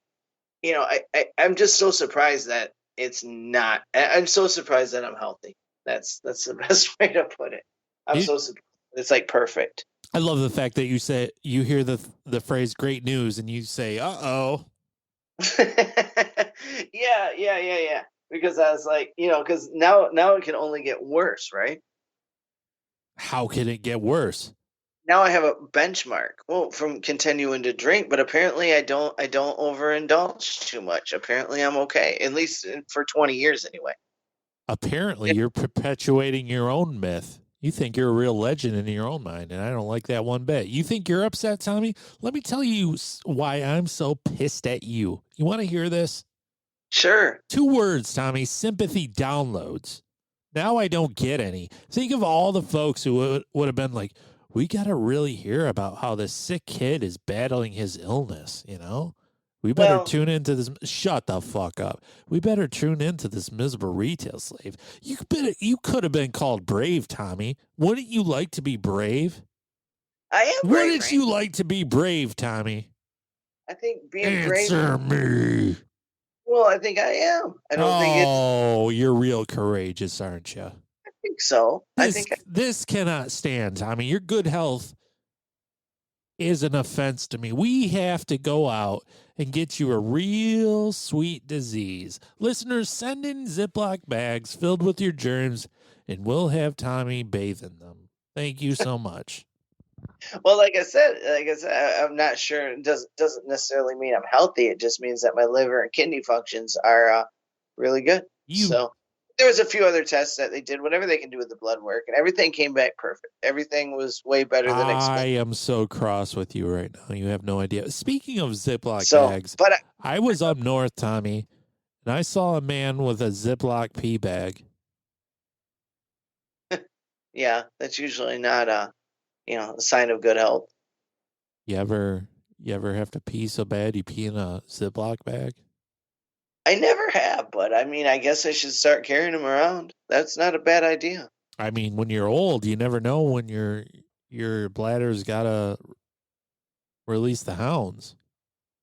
[SPEAKER 2] I'm just so surprised that it's not. I'm so surprised that I'm healthy. That's the best way to put it. I'm so surprised. It's like perfect.
[SPEAKER 1] I love the fact that you hear the phrase "great news" and you say, "Uh-oh."
[SPEAKER 2] Yeah. Because I was like, because now it can only get worse, right?
[SPEAKER 1] How can it get worse?
[SPEAKER 2] Now I have a benchmark. Well, from continuing to drink, but apparently I don't overindulge too much. Apparently I'm okay, at least for 20 years anyway.
[SPEAKER 1] Apparently you're perpetuating your own myth. You think you're a real legend in your own mind, and I don't like that one bit. You think you're upset, Tommy? Let me tell you why I'm so pissed at you. You want to hear this?
[SPEAKER 2] Sure.
[SPEAKER 1] 2 words, Tommy. Sympathy downloads. Now I don't get any. Think of all the folks who would have been like, we got to really hear about how this sick kid is battling his illness, We better tune into this. Shut the fuck up. We better tune into this miserable retail slave. You could have been called brave, Tommy. Wouldn't you like to be brave?
[SPEAKER 2] I am brave.
[SPEAKER 1] Wouldn't you like to be brave, Tommy?
[SPEAKER 2] I think being brave.
[SPEAKER 1] Answer me.
[SPEAKER 2] Well, I think I am. I don't think it's.
[SPEAKER 1] Oh, you're real courageous, aren't you?
[SPEAKER 2] I think so.
[SPEAKER 1] This cannot stand, Tommy. Your good health is an offense to me. We have to go out and get you a real sweet disease. Listeners, send in Ziploc bags filled with your germs, and we'll have Tommy bathe in them. Thank you so much.
[SPEAKER 2] Well, like I said, I'm not sure. It doesn't necessarily mean I'm healthy. It just means that my liver and kidney functions are really good. So there was a few other tests that they did, whatever they can do with the blood work, and everything came back perfect. Everything was way better than expected.
[SPEAKER 1] I am so cross with you right now. You have no idea. Speaking of Ziploc bags, I was up north, Tommy, and I saw a man with a Ziploc pee bag.
[SPEAKER 2] Yeah, that's usually not a sign of good health.
[SPEAKER 1] You ever have to pee so bad you pee in a Ziploc bag?
[SPEAKER 2] I never have, but I mean, I guess I should start carrying them around. That's not a bad idea.
[SPEAKER 1] I mean, when you're old, you never know when your bladder's got to release the hounds.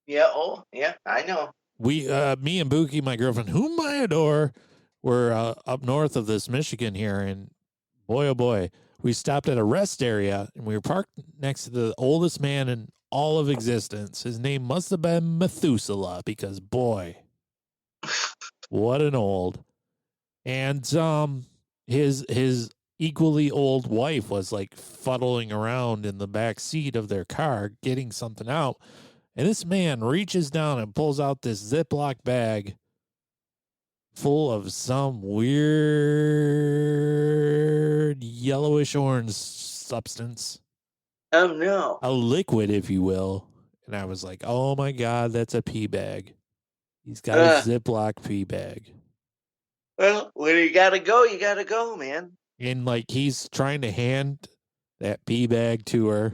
[SPEAKER 2] Yeah. Oh, yeah. I know.
[SPEAKER 1] We, me and Buki, my girlfriend, whom I adore, were up north of this Michigan here, and boy, oh boy, we stopped at a rest area, and we were parked next to the oldest man in all of existence. His name must have been Methuselah, because boy, what an old. And his equally old wife was like fuddling around in the back seat of their car, getting something out. And this man reaches down and pulls out this Ziploc bag full of some weird yellowish orange substance.
[SPEAKER 2] Oh, no.
[SPEAKER 1] A liquid, if you will. And I was like, oh my God, that's a pee bag. He's got a Ziploc pee bag.
[SPEAKER 2] Well, when you gotta go, man.
[SPEAKER 1] And like he's trying to hand that pee bag to her.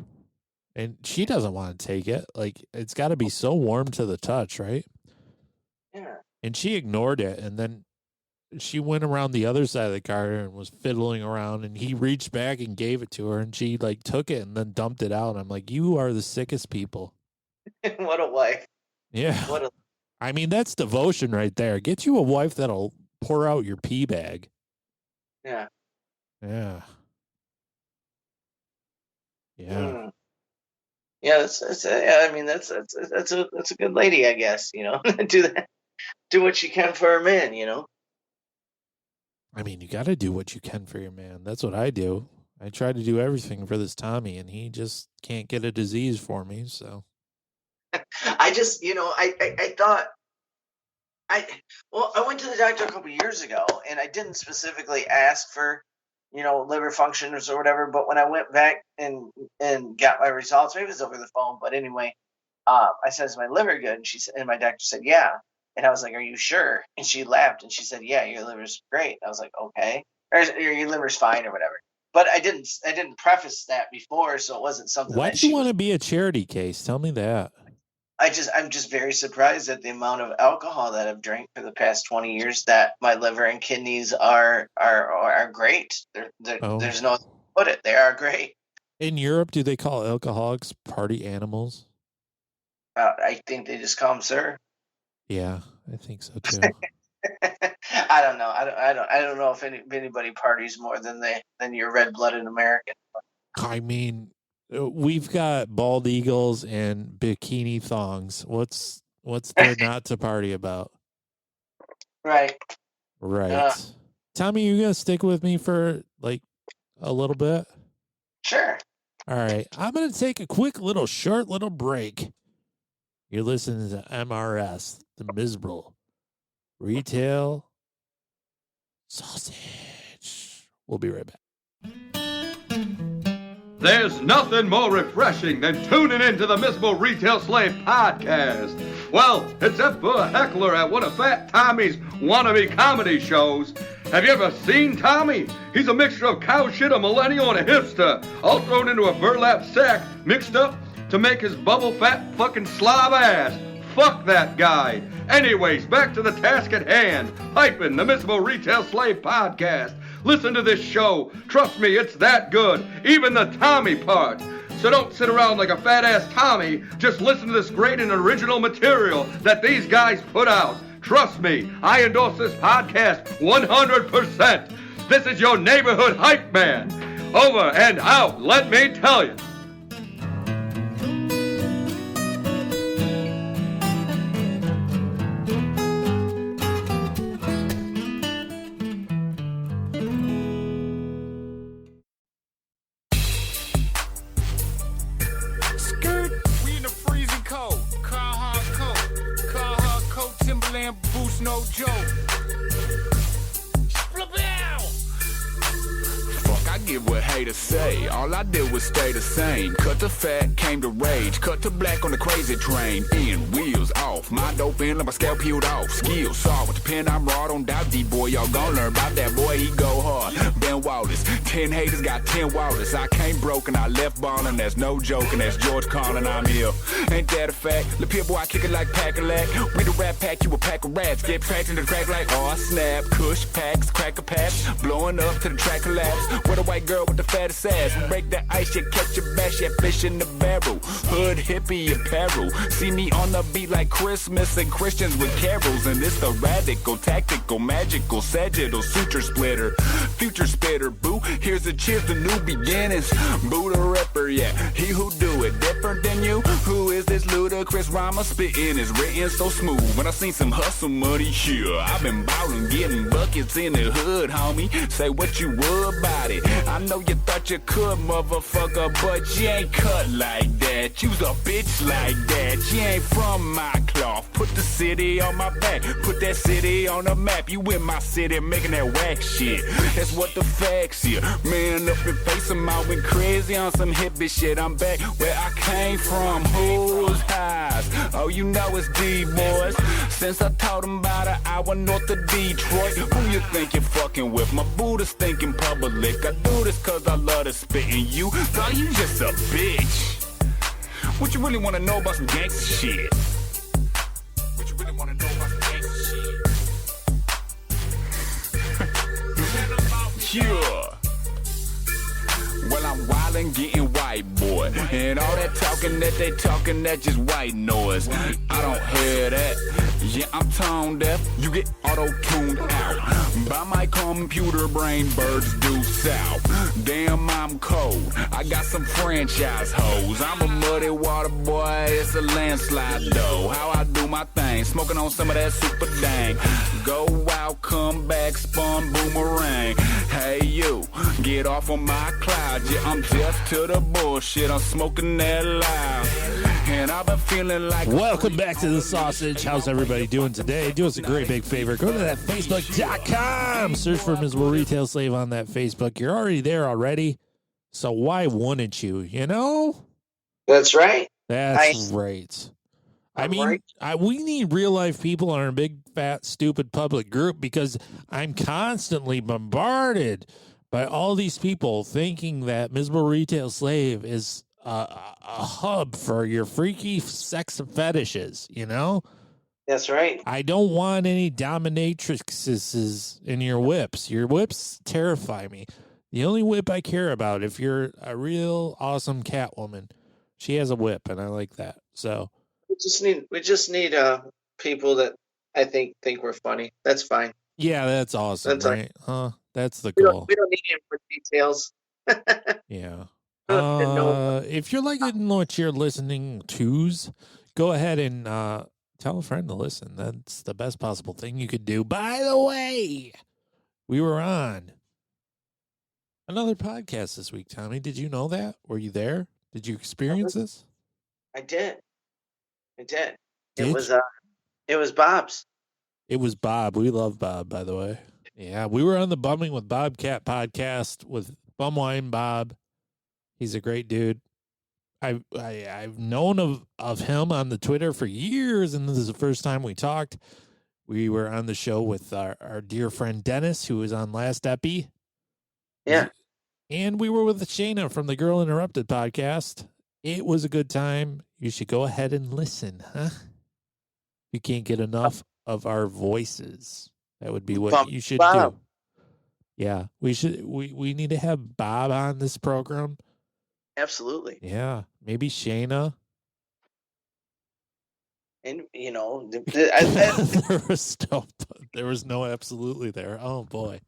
[SPEAKER 1] And she doesn't want to take it. Like, it's got to be so warm to the touch, right?
[SPEAKER 2] Yeah.
[SPEAKER 1] And she ignored it. And then she went around the other side of the car and was fiddling around. And he reached back and gave it to her. And she, like, took it and then dumped it out. And I'm like, you are the sickest people.
[SPEAKER 2] What a wife.
[SPEAKER 1] Yeah. I mean, that's devotion right there. Get you a wife that'll pour out your pee bag.
[SPEAKER 2] Yeah.
[SPEAKER 1] Yeah. Yeah.
[SPEAKER 2] Mm. Yeah, that's a good lady, I guess. You know, do what you can for her man. You know.
[SPEAKER 1] I mean, you got to do what you can for your man. That's what I do. I try to do everything for this Tommy, and he just can't get a disease for me. So
[SPEAKER 2] I just, I thought I went to the doctor a couple years ago, and I didn't specifically ask for liver functions or whatever. But when I went back and got my results, maybe it was over the phone. But anyway, I said, "Is my liver good?" And my doctor said, "Yeah." And I was like, "Are you sure?" And she laughed and she said, "Yeah, your liver's great." I was like, "Okay," or your liver's fine or whatever. But I didn't preface that before, so it wasn't something.
[SPEAKER 1] Why do you want to be a charity case? Tell me that.
[SPEAKER 2] I'm just very surprised at the amount of alcohol that I've drank for the past 20 years. That my liver and kidneys are great. There's no way to put it. They are great.
[SPEAKER 1] In Europe, do they call alcoholics party animals?
[SPEAKER 2] I think they just call them sir.
[SPEAKER 1] Yeah, I think so too.
[SPEAKER 2] I don't know. I don't know if anybody parties more than your red-blooded American.
[SPEAKER 1] I mean, we've got bald eagles and bikini thongs. What's there not to party about?
[SPEAKER 2] Right.
[SPEAKER 1] Tommy, you gonna stick with me for like a little bit?
[SPEAKER 2] Sure.
[SPEAKER 1] All right. I'm gonna take a quick short little break. You're listening to MRS, the Miserable Retail Sausage. We'll be right back.
[SPEAKER 4] There's nothing more refreshing than tuning into the Miserable Retail Slave podcast. Well, except for a heckler at one of Fat Tommy's wannabe comedy shows. Have you ever seen Tommy? He's a mixture of cow shit, a millennial, and a hipster, all thrown into a burlap sack, mixed up to make his bubble fat fucking slob ass. Fuck that guy. Anyways, back to the task at hand. Hyping the Miserable Retail Slave podcast. Listen to this show. Trust me, it's that good. Even the Tommy part. So don't sit around like a fat-ass Tommy. Just listen to this great and original material that these guys put out. Trust me, I endorse this podcast 100%. This is your neighborhood hype man. Over and out, let me tell you.
[SPEAKER 3] No joke. Fuck, I give what haters say. All I did was stay the same. Cut to fat, came to rage. Cut to black on the crazy train. In, wheels off. My dope in, let my scalp peeled off. Skills saw with the pen, I'm raw. Don't doubt D boy, y'all gon' learn about that boy. He go hard. Ben Wallace. 10 haters got 10 Wallace. I came broken, I left ballin'. That's no joking. That's George calling. I'm here. Ain't that a fact? Lil' Pip boy, I kick it like Pack-a-Lack. We the rap pack, you a pack of rats. Get tracked in the crack like, oh snap. Kush packs, cracker packs. Blowing up to the track collapse. Where the white white girl with the fattest ass. We break the ice, you catch a bass, yeah, fish in the barrel. Hood hippie apparel. See me on the beat like Christmas and Christians with carols. And it's the radical, tactical, magical, sagittal, suture splitter, future spitter, boo. Here's a cheers to new beginnings. Boo the rapper, yeah, he who do it different than you. Who is this ludicrous rhymer spitting? Is written so smooth. When I seen some hustle money here, I've been ballin', getting buckets in the hood, homie. Say what you would about it. I know you thought you could, motherfucker, but you ain't cut like that. You's a bitch like that. You ain't from my cloth. Put the city on my back. Put that city on the map. You in my city making that whack shit. That's what the facts here. Man up and face 'em, I went crazy on some hippie shit. I'm back where I came from. Who's highs? Oh, you know it's D-boys. Since I taught 'em about an hour north of Detroit. Who you think you're fucking with? My Buddha's thinking public. I do this cause I love to spit in you. Thought you just a bitch. What you really wanna know about some gangsta shit? What you really wanna know about some gangsta shit? Yeah. Well, I'm wildin', getting white, boy. And all that talking that they talking, that just white noise. I don't hear that. Yeah, I'm tone deaf. You get auto-tuned out by my computer brain. Birds due south. Damn, I'm cold. I got some franchise hoes. I'm a muddy water boy. It's a landslide though. How I do my thing, smoking on some of that super dang. Go out, come back, spun boomerang. Hey you, get off on my cloud. Yeah, I'm deaf to the bullshit. I'm smoking that loud. And I've been feeling like.
[SPEAKER 1] Welcome back to the sausage. How's everybody doing today? Do us a great big favor. Go to that Facebook.com. Search for Miserable Retail Slave on that Facebook. You're already there already. So why wouldn't you? You know?
[SPEAKER 2] That's right.
[SPEAKER 1] That's right. I mean,
[SPEAKER 2] right.
[SPEAKER 1] we need real life people in our big, fat, stupid public group because I'm constantly bombarded by all these people thinking that Miserable Retail Slave is a hub for your freaky sex fetishes, you know?
[SPEAKER 2] That's right.
[SPEAKER 1] I don't want any dominatrixes in your whips. Your whips terrify me. The only whip I care about, if you're a real awesome Catwoman, she has a whip, and I like that. So
[SPEAKER 2] we just need people that I think we're funny. That's fine.
[SPEAKER 1] yeah, that's awesome,
[SPEAKER 2] That's
[SPEAKER 1] right? Huh? That's the goal.
[SPEAKER 2] We don't need him for details.
[SPEAKER 1] Yeah.
[SPEAKER 2] No.
[SPEAKER 1] If you're liking what you're listening to's, go ahead and tell a friend to listen. That's the best possible thing you could do. By the way, we were on another podcast this week, Tommy. Did you know that? Were you there? Did you experience this?
[SPEAKER 2] I did. It
[SPEAKER 1] Did
[SPEAKER 2] was Bob's.
[SPEAKER 1] It was Bob. We love Bob, by the way. Yeah, we were on the Bumming with Bobcat podcast with Bumwine Bob. He's a great dude. I've known of him on the Twitter for years, and this is the first time we talked. We were on the show with our dear friend Dennis, who was on last epi.
[SPEAKER 2] Yeah.
[SPEAKER 1] And we were with Shayna from the Girl Interrupted podcast. It was a good time. You should go ahead and listen, huh? You can't get enough of our voices. That would be what you should do. Yeah, we need to have Bob on this program.
[SPEAKER 2] Absolutely.
[SPEAKER 1] Yeah, maybe Shayna.
[SPEAKER 2] And you know,
[SPEAKER 1] there was no absolutely there. Oh boy.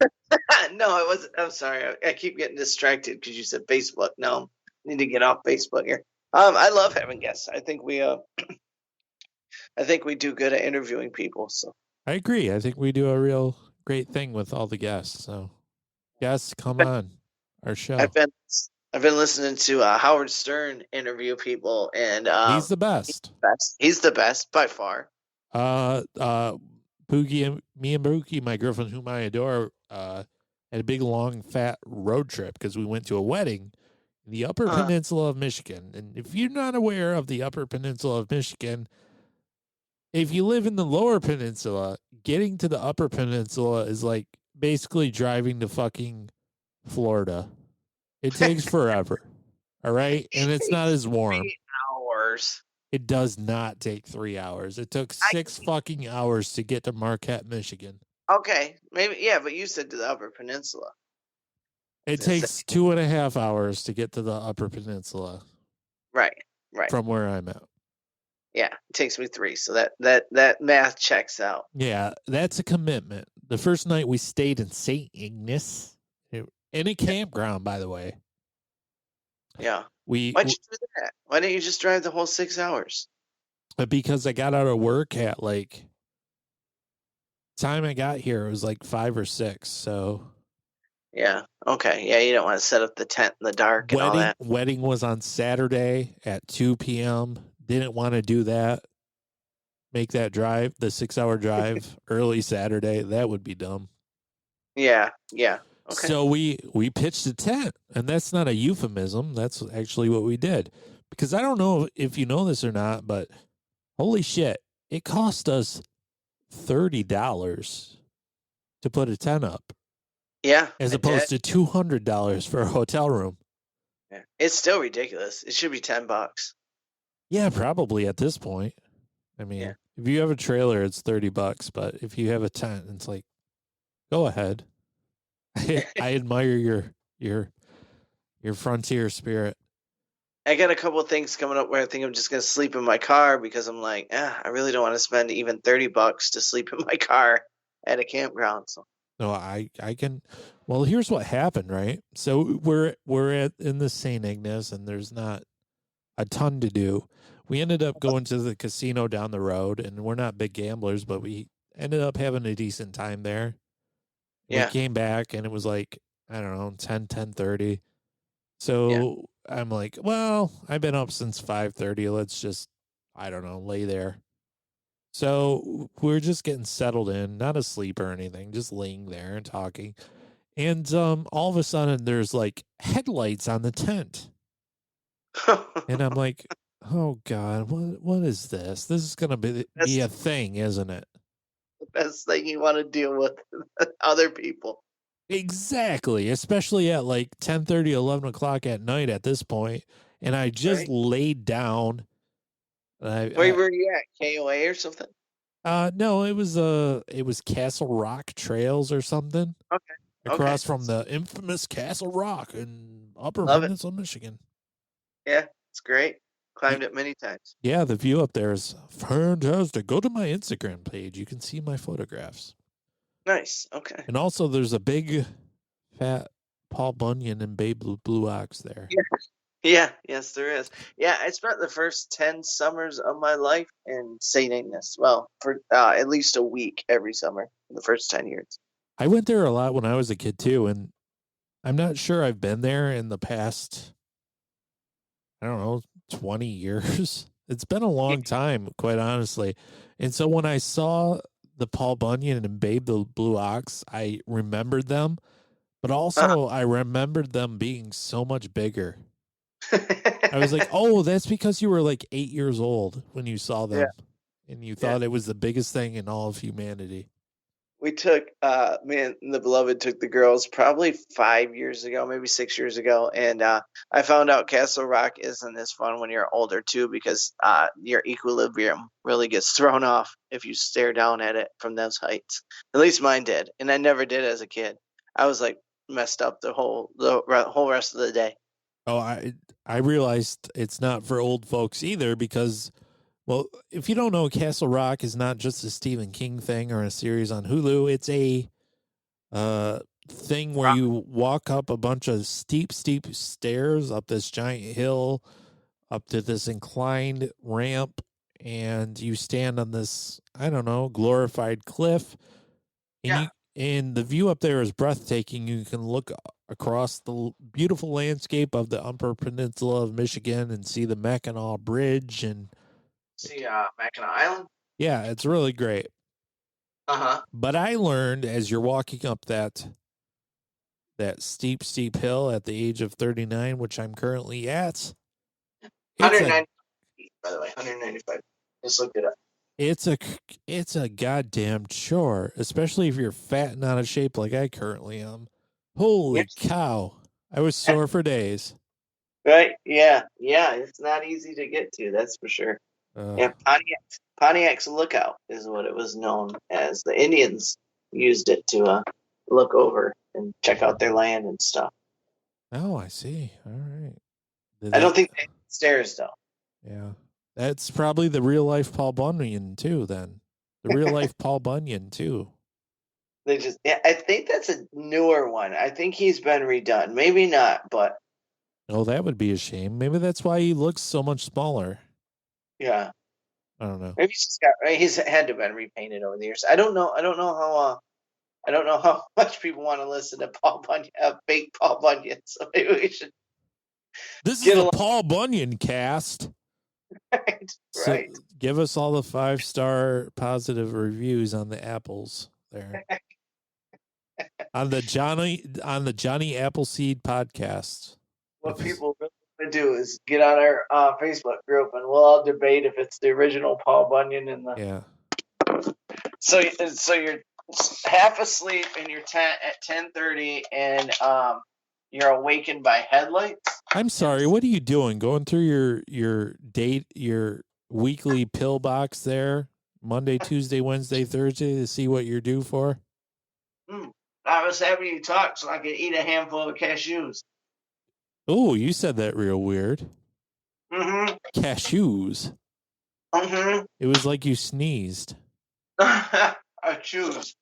[SPEAKER 2] no, it was. I'm sorry. I keep getting distracted because you said Facebook. No, need to get off Facebook here. I love having guests. I think we do good at interviewing people. So
[SPEAKER 1] I agree. I think we do a real great thing with all the guests. So guests, come on our show.
[SPEAKER 2] I've been listening to Howard Stern interview people, and
[SPEAKER 1] he's the best.
[SPEAKER 2] He's the best by far.
[SPEAKER 1] Pookie, me and Pookie, my girlfriend, whom I adore, had a big, long, fat road trip because we went to a wedding in the Upper Peninsula of Michigan. And if you're not aware of the Upper Peninsula of Michigan, if you live in the Lower Peninsula, getting to the Upper Peninsula is like basically driving to fucking Florida. It takes forever. All right? And it's not as warm.
[SPEAKER 2] 3 hours.
[SPEAKER 1] It does not take 3 hours. It took 6 fucking hours to get to Marquette, Michigan.
[SPEAKER 2] Okay. Maybe, yeah, but you said to the Upper Peninsula.
[SPEAKER 1] It takes 2.5 hours to get to the Upper Peninsula.
[SPEAKER 2] Right.
[SPEAKER 1] From where I'm at.
[SPEAKER 2] Yeah, it takes me 3, so that math checks out.
[SPEAKER 1] Yeah, that's a commitment. The first night we stayed in St. Ignace, in a campground, by the way.
[SPEAKER 2] Yeah. Why'd you do that? Why didn't you just drive the whole 6 hours?
[SPEAKER 1] Because I got out of work at time I got here, it was 5 or 6, so.
[SPEAKER 2] Yeah, okay. Yeah, you don't want to set up the tent in the dark and all that.
[SPEAKER 1] Wedding was on Saturday at 2 p.m. Didn't want to do that. Make that drive, the 6-hour drive, early Saturday. That would be dumb.
[SPEAKER 2] Yeah. Okay.
[SPEAKER 1] So we pitched a tent, and that's not a euphemism. That's actually what we did. Because I don't know if you know this or not, but holy shit, it cost us $30 to put a tent up.
[SPEAKER 2] Yeah.
[SPEAKER 1] As opposed to $200 for a hotel room.
[SPEAKER 2] Yeah. It's still ridiculous. It should be $10.
[SPEAKER 1] Yeah, probably at this point. I mean, if you have a trailer, it's $30, but if you have a tent, it's go ahead. I admire your frontier spirit.
[SPEAKER 2] I got a couple of things coming up where I think I'm just gonna sleep in my car because I'm I really don't want to spend even $30 to sleep in my car at a campground. So.
[SPEAKER 1] No, I can. Well, here's what happened, right? So we're in the St. Ignace, and there's not a ton to do. We ended up going to the casino down the road, and we're not big gamblers, but we ended up having a decent time there. Yeah. We came back, and it was I don't know, 10:30. So I'm well, I've been up since 5:30. Let's just, I don't know, lay there. So we're just getting settled in, not asleep or anything, just laying there and talking. And all of a sudden, there's headlights on the tent. And I'm oh, God, what is this? This is going to be a thing, isn't it?
[SPEAKER 2] The best thing you want to deal with other people.
[SPEAKER 1] Exactly, especially at 10:30, 11 o'clock at night at this point. And I just laid down.
[SPEAKER 2] Where were you at? KOA or something?
[SPEAKER 1] No, it was Castle Rock Trails or something.
[SPEAKER 2] Okay.
[SPEAKER 1] Across from the infamous Castle Rock in Upper Peninsula, Michigan.
[SPEAKER 2] Yeah, it's great. Climbed it many times.
[SPEAKER 1] Yeah, the view up there is fantastic. Go to my Instagram page. You can see my photographs.
[SPEAKER 2] Nice. Okay.
[SPEAKER 1] And also, there's a big, fat Paul Bunyan and Babe Blue Ox there.
[SPEAKER 2] Yeah. Yes, there is. Yeah, I spent the first 10 summers of my life in St. Ignace. Well, for at least a week every summer for the first 10 years.
[SPEAKER 1] I went there a lot when I was a kid, too, and I'm not sure I've been there in the past, I don't know, 20 years. It's been a long time, quite honestly. And so when I saw the Paul Bunyan and Babe the Blue Ox, I remembered them, but also I remembered them being so much bigger. I was oh, that's because you were 8 years old when you saw them, and you thought it was the biggest thing in all of humanity.
[SPEAKER 2] We took, me and the beloved took the girls probably 5 years ago, maybe 6 years ago. And I found out Castle Rock isn't as fun when you're older, too, because your equilibrium really gets thrown off if you stare down at it from those heights. At least mine did. And I never did as a kid. I was messed up the whole rest of the day.
[SPEAKER 1] Oh, I realized it's not for old folks either because, well, if you don't know, Castle Rock is not just a Stephen King thing or a series on Hulu. It's a thing where you walk up a bunch of steep stairs up this giant hill, up to this inclined ramp, and you stand on this, I don't know, glorified cliff. And the view up there is breathtaking. You can look across the beautiful landscape of the Upper Peninsula of Michigan and see the Mackinac Bridge and
[SPEAKER 2] see Mackinac Island.
[SPEAKER 1] Yeah, it's really great.
[SPEAKER 2] Uh-huh.
[SPEAKER 1] But I learned as you're walking up that steep hill at the age of 39, which I'm currently at.
[SPEAKER 2] 190 feet, by the way, 195. Just looked it up.
[SPEAKER 1] It's a goddamn chore, especially if you're fat and out of shape like I currently am. Holy cow. I was sore for days.
[SPEAKER 2] Right? Yeah. It's not easy to get to, that's for sure. Pontiac's Lookout is what it was known as. The Indians used it to look over and check out their land and stuff.
[SPEAKER 1] Oh, I see. All right.
[SPEAKER 2] I don't think they stairs though.
[SPEAKER 1] Yeah. That's probably the real life Paul Bunyan too, then. The real life Paul Bunyan too.
[SPEAKER 2] They just, yeah, I think that's a newer one. I think he's been redone. Maybe not, but
[SPEAKER 1] Oh, that would be a shame. Maybe that's why he looks so much smaller.
[SPEAKER 2] yeah,
[SPEAKER 1] I don't know.
[SPEAKER 2] maybe he's had to have been repainted over the years. I don't know. I don't know how much people want to listen to Paul Bunyan, fake Paul Bunyan. So maybe we should
[SPEAKER 1] This is
[SPEAKER 2] get
[SPEAKER 1] the
[SPEAKER 2] along.
[SPEAKER 1] Paul Bunyan cast.
[SPEAKER 2] Right,
[SPEAKER 1] So
[SPEAKER 2] right.
[SPEAKER 1] give us all the 5-star positive reviews on the apples there. on the Johnny Appleseed podcast.
[SPEAKER 2] What people really want to do is get on our Facebook group, and we'll all debate if it's the original Paul Bunyan and the.
[SPEAKER 1] Yeah.
[SPEAKER 2] So you're half asleep and you're at 10:30, and you're awakened by headlights.
[SPEAKER 1] I'm sorry, what are you doing? Going through your weekly pill box there, Monday, Tuesday, Wednesday, Thursday, to see what you're due for?
[SPEAKER 2] I was having you talk so I could eat a handful of cashews.
[SPEAKER 1] Oh, you said that real weird.
[SPEAKER 2] Mm-hmm.
[SPEAKER 1] Cashews.
[SPEAKER 2] Mm-hmm.
[SPEAKER 1] It was like you sneezed.
[SPEAKER 2] I choose.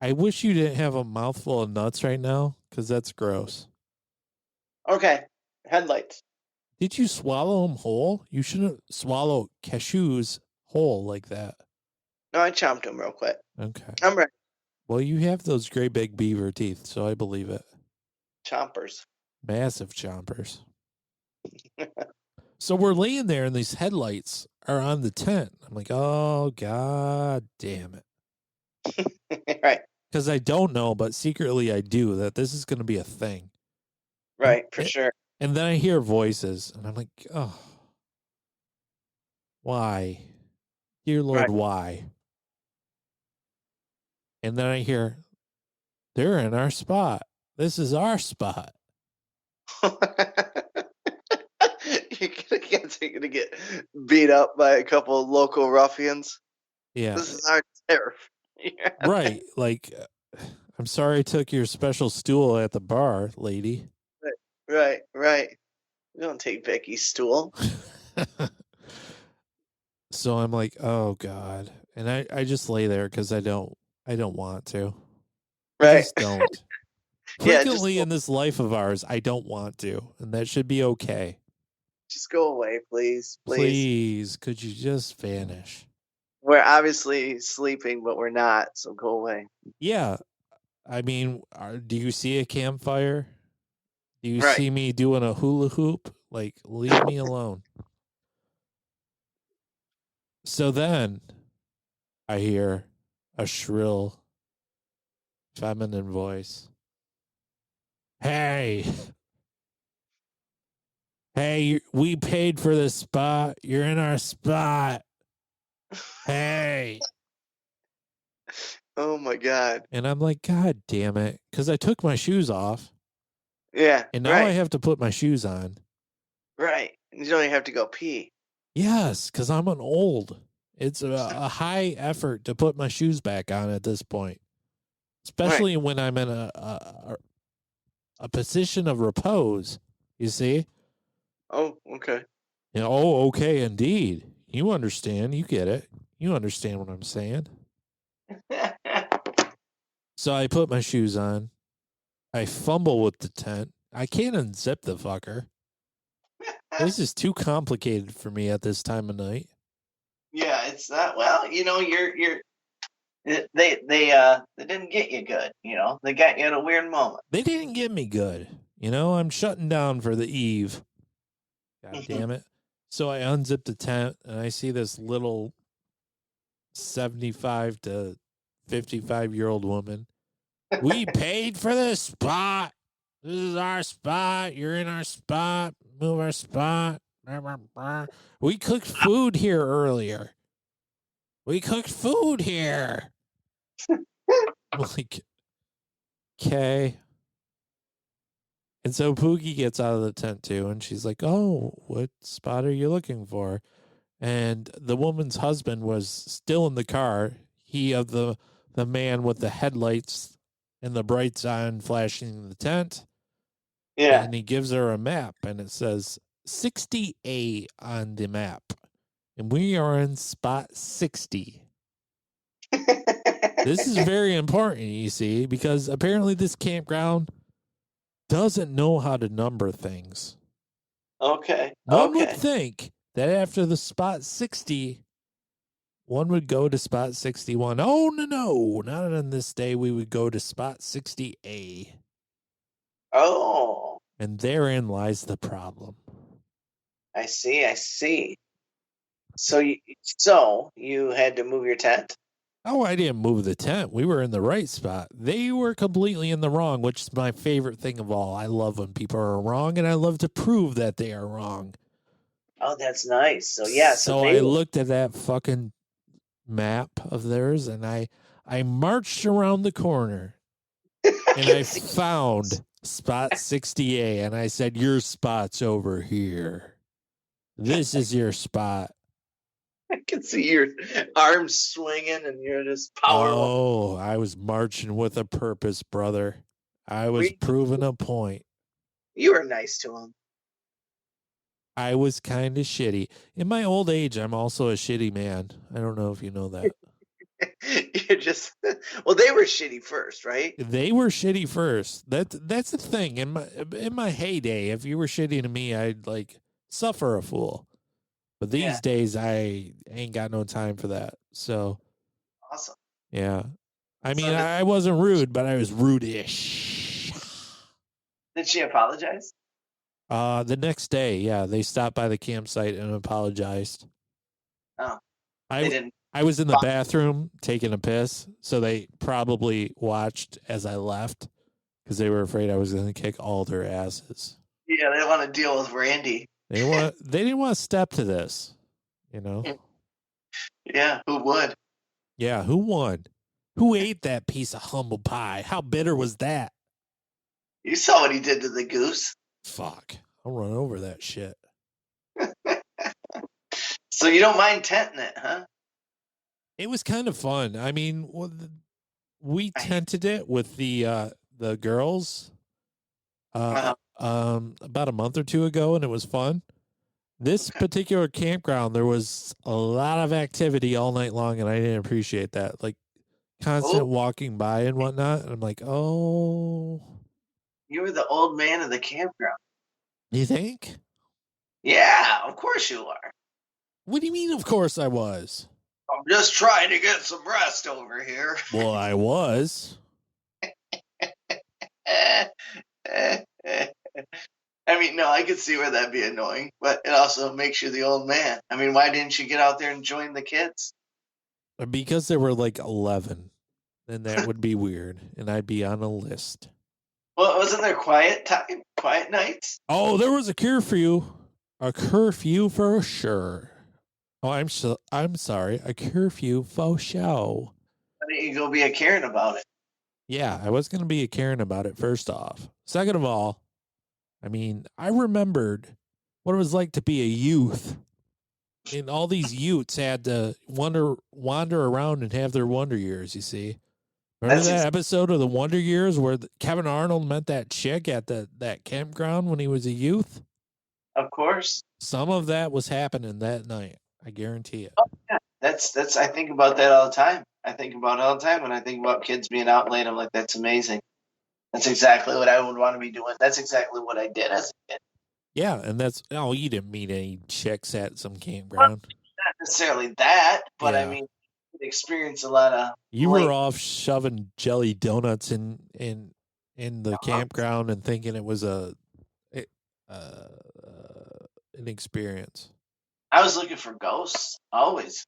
[SPEAKER 1] I wish you didn't have a mouthful of nuts right now, because that's gross.
[SPEAKER 2] Okay. Headlights.
[SPEAKER 1] Did you swallow them whole? You shouldn't swallow cashews whole like that.
[SPEAKER 2] No, I chomped them real quick.
[SPEAKER 1] Okay.
[SPEAKER 2] I'm ready.
[SPEAKER 1] Well, you have those great big beaver teeth, so I believe it.
[SPEAKER 2] Chompers.
[SPEAKER 1] Massive chompers. So we're laying there, and these headlights are on the tent. I'm like, oh, God damn it.
[SPEAKER 2] Right.
[SPEAKER 1] Because I don't know, but secretly I do, that this is going to be a thing.
[SPEAKER 2] Right, for sure.
[SPEAKER 1] And then I hear voices, and I'm like, oh, why? Dear Lord,
[SPEAKER 2] Right.
[SPEAKER 1] why? And then I hear, they're in our spot. This is our spot.
[SPEAKER 2] You're gonna get beat up by a couple of local ruffians.
[SPEAKER 1] Yeah.
[SPEAKER 2] This is our turf. Yeah.
[SPEAKER 1] Right. Like, I'm sorry I took your special stool at the bar, lady.
[SPEAKER 2] Right. You don't take Vicky's stool.
[SPEAKER 1] So I'm like, oh God. And I just lay there because I don't want to. I
[SPEAKER 2] Right.
[SPEAKER 1] just don't.
[SPEAKER 2] Yeah,
[SPEAKER 1] Frequently in this life of ours, I don't want to. And that should be okay.
[SPEAKER 2] Just go away, please.
[SPEAKER 1] Please, could you just vanish?
[SPEAKER 2] We're obviously sleeping, but we're not, so go away.
[SPEAKER 1] Yeah. I mean, do you see a campfire? Do you
[SPEAKER 2] Right.
[SPEAKER 1] see me doing a hula hoop? Like, leave me alone. So then I hear a shrill feminine voice. Hey, we paid for this spot. You're in our spot. Hey.
[SPEAKER 2] Oh my God.
[SPEAKER 1] And I'm like, God damn it. Because I took my shoes off.
[SPEAKER 2] Yeah.
[SPEAKER 1] And now I have to put my shoes on.
[SPEAKER 2] Right. You don't even have to go pee.
[SPEAKER 1] Yes, because I'm an old. It's a high effort to put my shoes back on at this point. Especially when I'm in a position of repose, you see?
[SPEAKER 2] Oh, okay.
[SPEAKER 1] You know, oh, okay, indeed. You understand. You get it. You understand what I'm saying. So I put my shoes on. I fumble with the tent. I can't unzip the fucker. This is too complicated for me at this time of night.
[SPEAKER 2] Yeah, it's not. Well, you're. They didn't get you good. They got you at a weird moment.
[SPEAKER 1] They didn't get me good. I'm shutting down for the eve. God damn it. So I unzip the tent and I see this little 75 to 55-year-old woman. We paid for this spot. This is our spot. You're in our spot. Move our spot. We cooked food here earlier. We cooked food here. I'm like, okay. And so Pookie gets out of the tent too, and she's like, oh, what spot are you looking for? And the woman's husband was still in the car. He of the man with the headlights and the brights on flashing the tent.
[SPEAKER 2] Yeah.
[SPEAKER 1] And he gives her a map, and it says 60A on the map. And we are in spot 60. This is very important, you see, because apparently this campground doesn't know how to number things.
[SPEAKER 2] Okay.
[SPEAKER 1] One would think that after the spot 60, one would go to spot 61. Oh, no. Not on this day. We would go to spot 60A.
[SPEAKER 2] Oh.
[SPEAKER 1] And therein lies the problem.
[SPEAKER 2] I see. So you had to move your tent?
[SPEAKER 1] Oh, I didn't move the tent. We were in the right spot. They were completely in the wrong, which is my favorite thing of all. I love when people are wrong, and I love to prove that they are wrong.
[SPEAKER 2] Oh, that's nice. So, yeah.
[SPEAKER 1] So I looked at that fucking map of theirs, and I marched around the corner, and I found spot 60A, and I said, your spot's over here. This is your spot.
[SPEAKER 2] I can see your arms swinging and you're just powerful.
[SPEAKER 1] Oh, I was marching with a purpose, brother. I was proving a point.
[SPEAKER 2] You were nice to him.
[SPEAKER 1] I was kind of shitty. In my old age, I'm also a shitty man. I don't know if you know that.
[SPEAKER 2] You're just, well, they were shitty first, right?
[SPEAKER 1] They were shitty first. That's the thing. In my heyday, if you were shitty to me, I'd like suffer a fool. But these days, I ain't got no time for that. So,
[SPEAKER 2] awesome.
[SPEAKER 1] Yeah. I mean, I wasn't rude, but I was rude-ish.
[SPEAKER 2] Did she apologize?
[SPEAKER 1] The next day, yeah, they stopped by the campsite and apologized.
[SPEAKER 2] Oh.
[SPEAKER 1] I was in the bathroom taking a piss, so they probably watched as I left because they were afraid I was going to kick all their asses.
[SPEAKER 2] Yeah, they want to deal with Randy.
[SPEAKER 1] They didn't want to step to this, you know?
[SPEAKER 2] Yeah, who would?
[SPEAKER 1] Yeah, who won? Who ate that piece of humble pie? How bitter was that?
[SPEAKER 2] You saw what he did to the goose.
[SPEAKER 1] Fuck. I'll run over that shit.
[SPEAKER 2] So you don't mind tenting it, huh?
[SPEAKER 1] It was kind of fun. I mean, we tented it with the girls about a month or two ago, and it was fun. This particular campground, there was a lot of activity all night long, and I didn't appreciate that. Like constant walking by and whatnot. And I'm like, oh.
[SPEAKER 2] You were the old man of the campground.
[SPEAKER 1] You think?
[SPEAKER 2] Yeah, of course you are.
[SPEAKER 1] What do you mean, of course I was?
[SPEAKER 2] I'm just trying to get some rest over here.
[SPEAKER 1] Well, I was.
[SPEAKER 2] I mean, no, I could see where that'd be annoying, but it also makes you the old man. I mean, why didn't you get out there and join the kids?
[SPEAKER 1] Because there were like 11. Then that would be weird, and I'd be on a list.
[SPEAKER 2] Well, wasn't there quiet time? Quiet nights?
[SPEAKER 1] Oh, there was a curfew. A curfew for sure. Oh, I'm sorry. A curfew for show.
[SPEAKER 2] Why didn't you go be a Karen about it?
[SPEAKER 1] Yeah, I was going to be a Karen about it, first off. Second of all, I mean, I remembered what it was like to be a youth. And all these youths had to wander around and have their wonder years, you see. Remember that episode of the Wonder Years where Kevin Arnold met that chick at that campground when he was a youth?
[SPEAKER 2] Of course.
[SPEAKER 1] Some of that was happening that night. I guarantee it.
[SPEAKER 2] Oh, yeah. That's I think about that all the time. I think about it all the time when I think about kids being out late. I'm like, that's amazing. That's exactly what I would want to be doing. That's exactly what I did as a kid.
[SPEAKER 1] Yeah, and you didn't meet any chicks at some campground.
[SPEAKER 2] Not necessarily that, but yeah. I mean, experience a lot of.
[SPEAKER 1] You were off shoving jelly donuts in the campground and thinking it was an experience.
[SPEAKER 2] I was looking for ghosts always.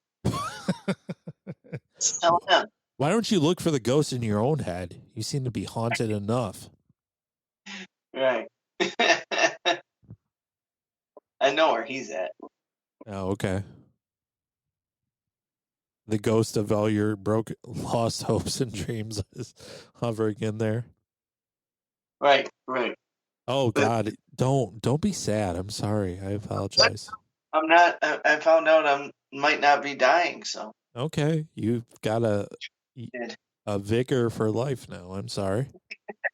[SPEAKER 2] Tell them.
[SPEAKER 1] Why don't you look for the ghost in your own head? You seem to be haunted enough.
[SPEAKER 2] Right. I know where he's at.
[SPEAKER 1] Oh, okay. The ghost of all your lost hopes and dreams is hovering in there.
[SPEAKER 2] Right.
[SPEAKER 1] Oh, God. Don't be sad. I'm sorry. I apologize.
[SPEAKER 2] I'm not. I found out I might not be dying, so.
[SPEAKER 1] Okay. You've got a a vicar for life now. I'm sorry.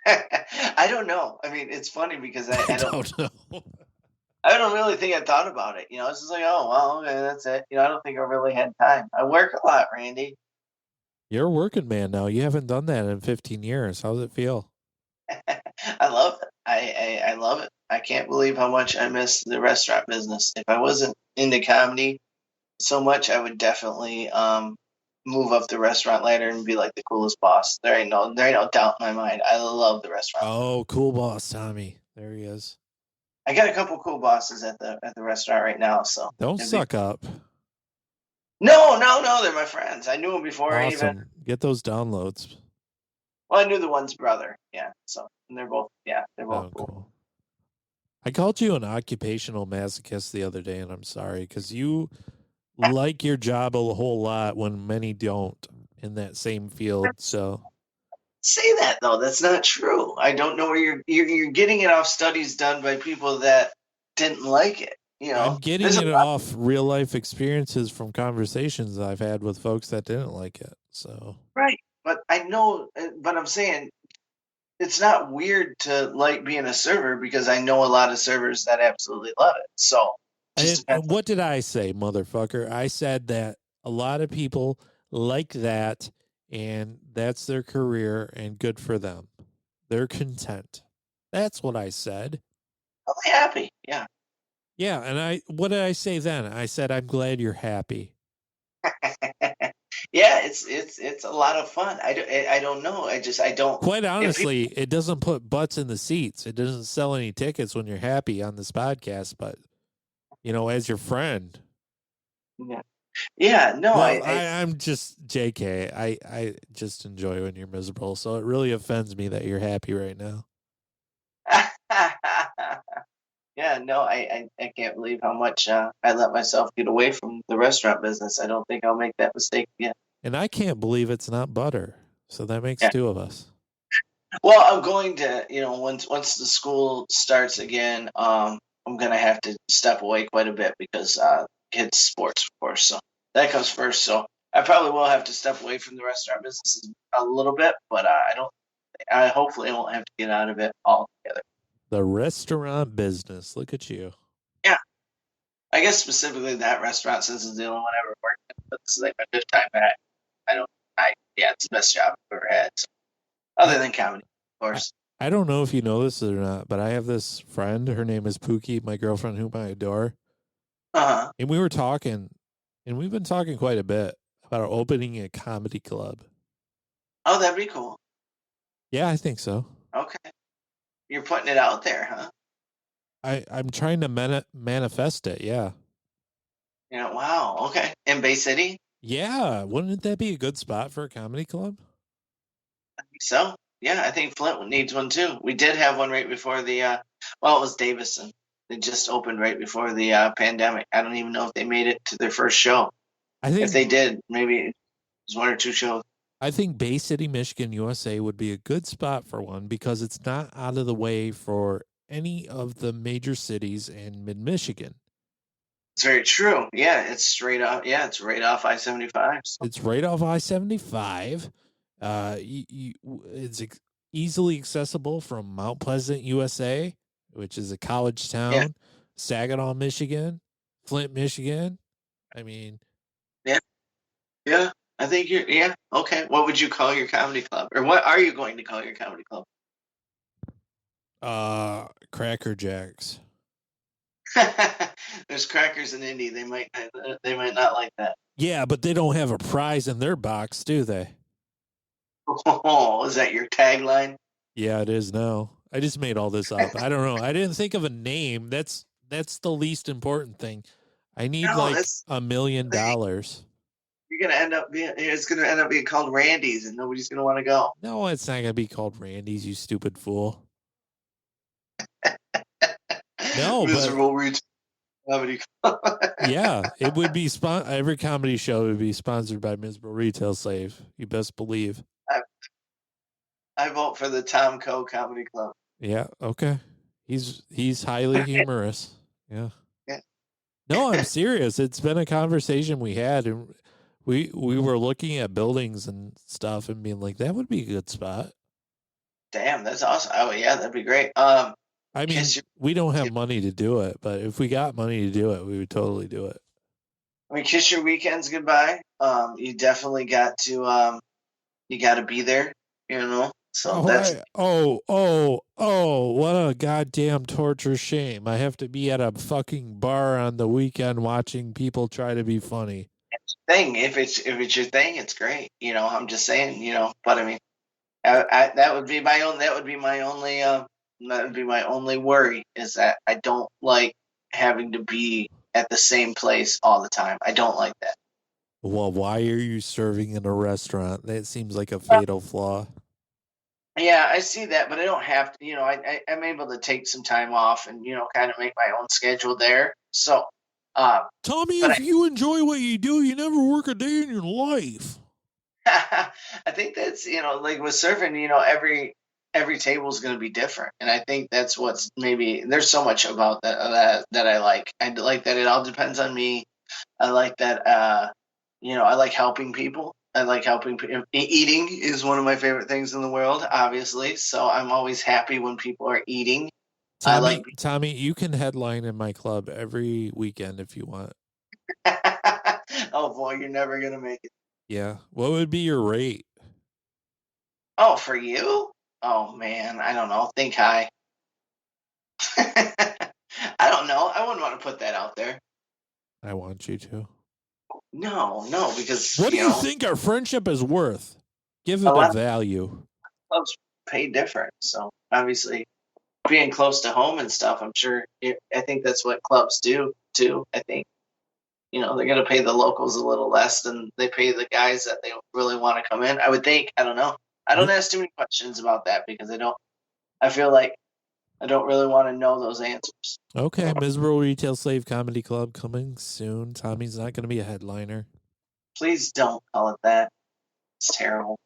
[SPEAKER 2] I don't know. I mean, it's funny because I
[SPEAKER 1] I
[SPEAKER 2] don't
[SPEAKER 1] don't know.
[SPEAKER 2] I don't really think I thought about it. It's just like, oh well, okay, that's it. I don't think I really had time. I work a lot, Randy.
[SPEAKER 1] You're a working man now. You haven't done that in 15 years. How's it feel?
[SPEAKER 2] I love it. I love it. I can't believe how much I miss the restaurant business. If I wasn't into comedy so much, I would definitely move up the restaurant ladder and be like the coolest boss. There ain't no doubt in my mind. I love the restaurant.
[SPEAKER 1] Oh, cool boss, Tommy. There he is.
[SPEAKER 2] I got a couple cool bosses at the restaurant right now. So
[SPEAKER 1] Don't suck up.
[SPEAKER 2] No, they're my friends. I knew them before I
[SPEAKER 1] Awesome.
[SPEAKER 2] even.
[SPEAKER 1] Get those downloads.
[SPEAKER 2] Well, I knew the one's brother. Yeah. So and they're both
[SPEAKER 1] Oh,
[SPEAKER 2] cool.
[SPEAKER 1] cool. I called you an occupational masochist the other day, and I'm sorry because you like your job a whole lot when many don't in that same field. So
[SPEAKER 2] Say that though. That's not true. I don't know where you're getting it off studies done by people that didn't like it.
[SPEAKER 1] I'm getting it off real life experiences from conversations I've had with folks that didn't like it. So
[SPEAKER 2] right, but I know. But I'm saying it's not weird to like being a server because I know a lot of servers that absolutely love it. So
[SPEAKER 1] what did I say, motherfucker? I said that a lot of people like that, and that's their career, and good for them. They're content. That's what I said.
[SPEAKER 2] I'm happy. Yeah.
[SPEAKER 1] Yeah, and what did I say then? I said I'm glad you're happy.
[SPEAKER 2] Yeah, it's a lot of fun. I don't know. I don't.
[SPEAKER 1] Quite honestly, it doesn't put butts in the seats. It doesn't sell any tickets when you're happy on this podcast. But as your friend.
[SPEAKER 2] Yeah. No,
[SPEAKER 1] I'm just JK. I just enjoy when you're miserable. So it really offends me that you're happy right now.
[SPEAKER 2] Yeah, no, I can't believe how much I let myself get away from the restaurant business. I don't think I'll make that mistake again.
[SPEAKER 1] And I can't believe it's not butter. So that makes two of us.
[SPEAKER 2] Well, I'm going to, once the school starts again, I'm going to have to step away quite a bit because kids' sports, of course. So that comes first. So I probably will have to step away from the restaurant business a little bit, but I hopefully won't have to get out of it altogether.
[SPEAKER 1] The restaurant business. Look at you.
[SPEAKER 2] Yeah. I guess specifically that restaurant, since it's the only one I ever worked in, but this is like my fifth time back. It's the best job I've ever had. So, other than comedy, of course.
[SPEAKER 1] I don't know if you know this or not, but I have this friend. Her name is Pookie, my girlfriend whom I adore.
[SPEAKER 2] Uh-huh.
[SPEAKER 1] And we were talking, and we've been talking quite a bit about opening a comedy club.
[SPEAKER 2] Oh, that'd be cool.
[SPEAKER 1] Yeah, I think so.
[SPEAKER 2] Okay. You're putting it out there, huh?
[SPEAKER 1] I'm trying to manifest it, yeah.
[SPEAKER 2] Wow. Okay. In Bay City?
[SPEAKER 1] Yeah. Wouldn't that be a good spot for a comedy club?
[SPEAKER 2] I think so. Yeah, I think Flint needs one too. We did have one right before it was Davison. They just opened right before the pandemic. I don't even know if they made it to their first show.
[SPEAKER 1] I think
[SPEAKER 2] if they did, maybe it was one or two shows.
[SPEAKER 1] I think Bay City, Michigan, USA would be a good spot for one because it's not out of the way for any of the major cities in mid-Michigan.
[SPEAKER 2] It's very true. Yeah, it's straight off. Yeah, it's right off I-75. So.
[SPEAKER 1] It's right off I-75. It's easily accessible from Mount Pleasant, USA, which is a college town, yeah. Saginaw, Michigan, Flint, Michigan. I mean,
[SPEAKER 2] yeah. I think okay. What would you call your comedy club, or what are you going to call your comedy club?
[SPEAKER 1] Cracker Jacks.
[SPEAKER 2] There's crackers in Indy. They might not like that.
[SPEAKER 1] Yeah, but they don't have a prize in their box, do they?
[SPEAKER 2] Oh, is that your tagline?
[SPEAKER 1] Yeah, it is now. I just made all this up. I don't know. I didn't think of a name. That's the least important thing. I need $1 million.
[SPEAKER 2] It's gonna end up being called Randy's, and nobody's gonna want to go.
[SPEAKER 1] No, it's not gonna be called Randy's, you stupid fool. No,
[SPEAKER 2] miserable retail comedy.
[SPEAKER 1] Yeah, it would be every comedy show would be sponsored by Miserable Retail Slave. You best believe.
[SPEAKER 2] I vote for the Tom Coe Comedy Club.
[SPEAKER 1] Yeah. Okay. He's highly humorous. Yeah.
[SPEAKER 2] Yeah.
[SPEAKER 1] No, I'm serious. It's been a conversation we had, and We were looking at buildings and stuff and being like, that would be a good spot.
[SPEAKER 2] Damn, that's awesome. Oh yeah, that'd be great.
[SPEAKER 1] I mean,
[SPEAKER 2] Kiss your,
[SPEAKER 1] we don't have money to do it, but if we got money to do it, we would totally do it.
[SPEAKER 2] kiss your weekends goodbye. You definitely got to you got to be there. You know, so that's
[SPEAKER 1] what a goddamn torture shame. I have to be at a fucking bar on the weekend watching people try to be funny.
[SPEAKER 2] thing. If it's your thing, it's great. You know, I'm just saying. You know, but I mean, that would be my own. That would be my only. That would be my only worry is that I don't like having to be at the same place all the time. I don't like that.
[SPEAKER 1] Well, why are you serving in a restaurant? That seems like a fatal flaw.
[SPEAKER 2] Yeah, I see that, but I don't have to. You know, I'm able to take some time off and kind of make my own schedule there. So,
[SPEAKER 1] Tommy,
[SPEAKER 2] but
[SPEAKER 1] if you enjoy what you do, you never work a day in your life.
[SPEAKER 2] I think that's like with surfing, every table is going to be different, and I think that's what's maybe there's so much about that I like. I like that it all depends on me. I like that. I like helping people. I like helping people. Eating is one of my favorite things in the world, obviously. So I'm always happy when people are eating.
[SPEAKER 1] Tommy, you can headline in my club every weekend if you want.
[SPEAKER 2] Oh boy, you're never gonna make it.
[SPEAKER 1] Yeah. What would be your rate?
[SPEAKER 2] Oh, for you? Oh man, I don't know. Think high. I don't know. I wouldn't want to put that out there.
[SPEAKER 1] I want you to.
[SPEAKER 2] No, because
[SPEAKER 1] what do you think our friendship is worth? Give it a value.
[SPEAKER 2] Clubs pay different, so obviously being close to home and stuff, I'm sure. I think that's what clubs do too. I think they're going to pay the locals a little less than they pay the guys that they really want to come in. I would think. I don't know. I don't ask too many questions about that because I feel like I don't really want to know those answers.
[SPEAKER 1] Okay, Miserable Retail Slave Comedy Club coming soon. Tommy's not going to be a headliner.
[SPEAKER 2] Please don't call it that. It's terrible.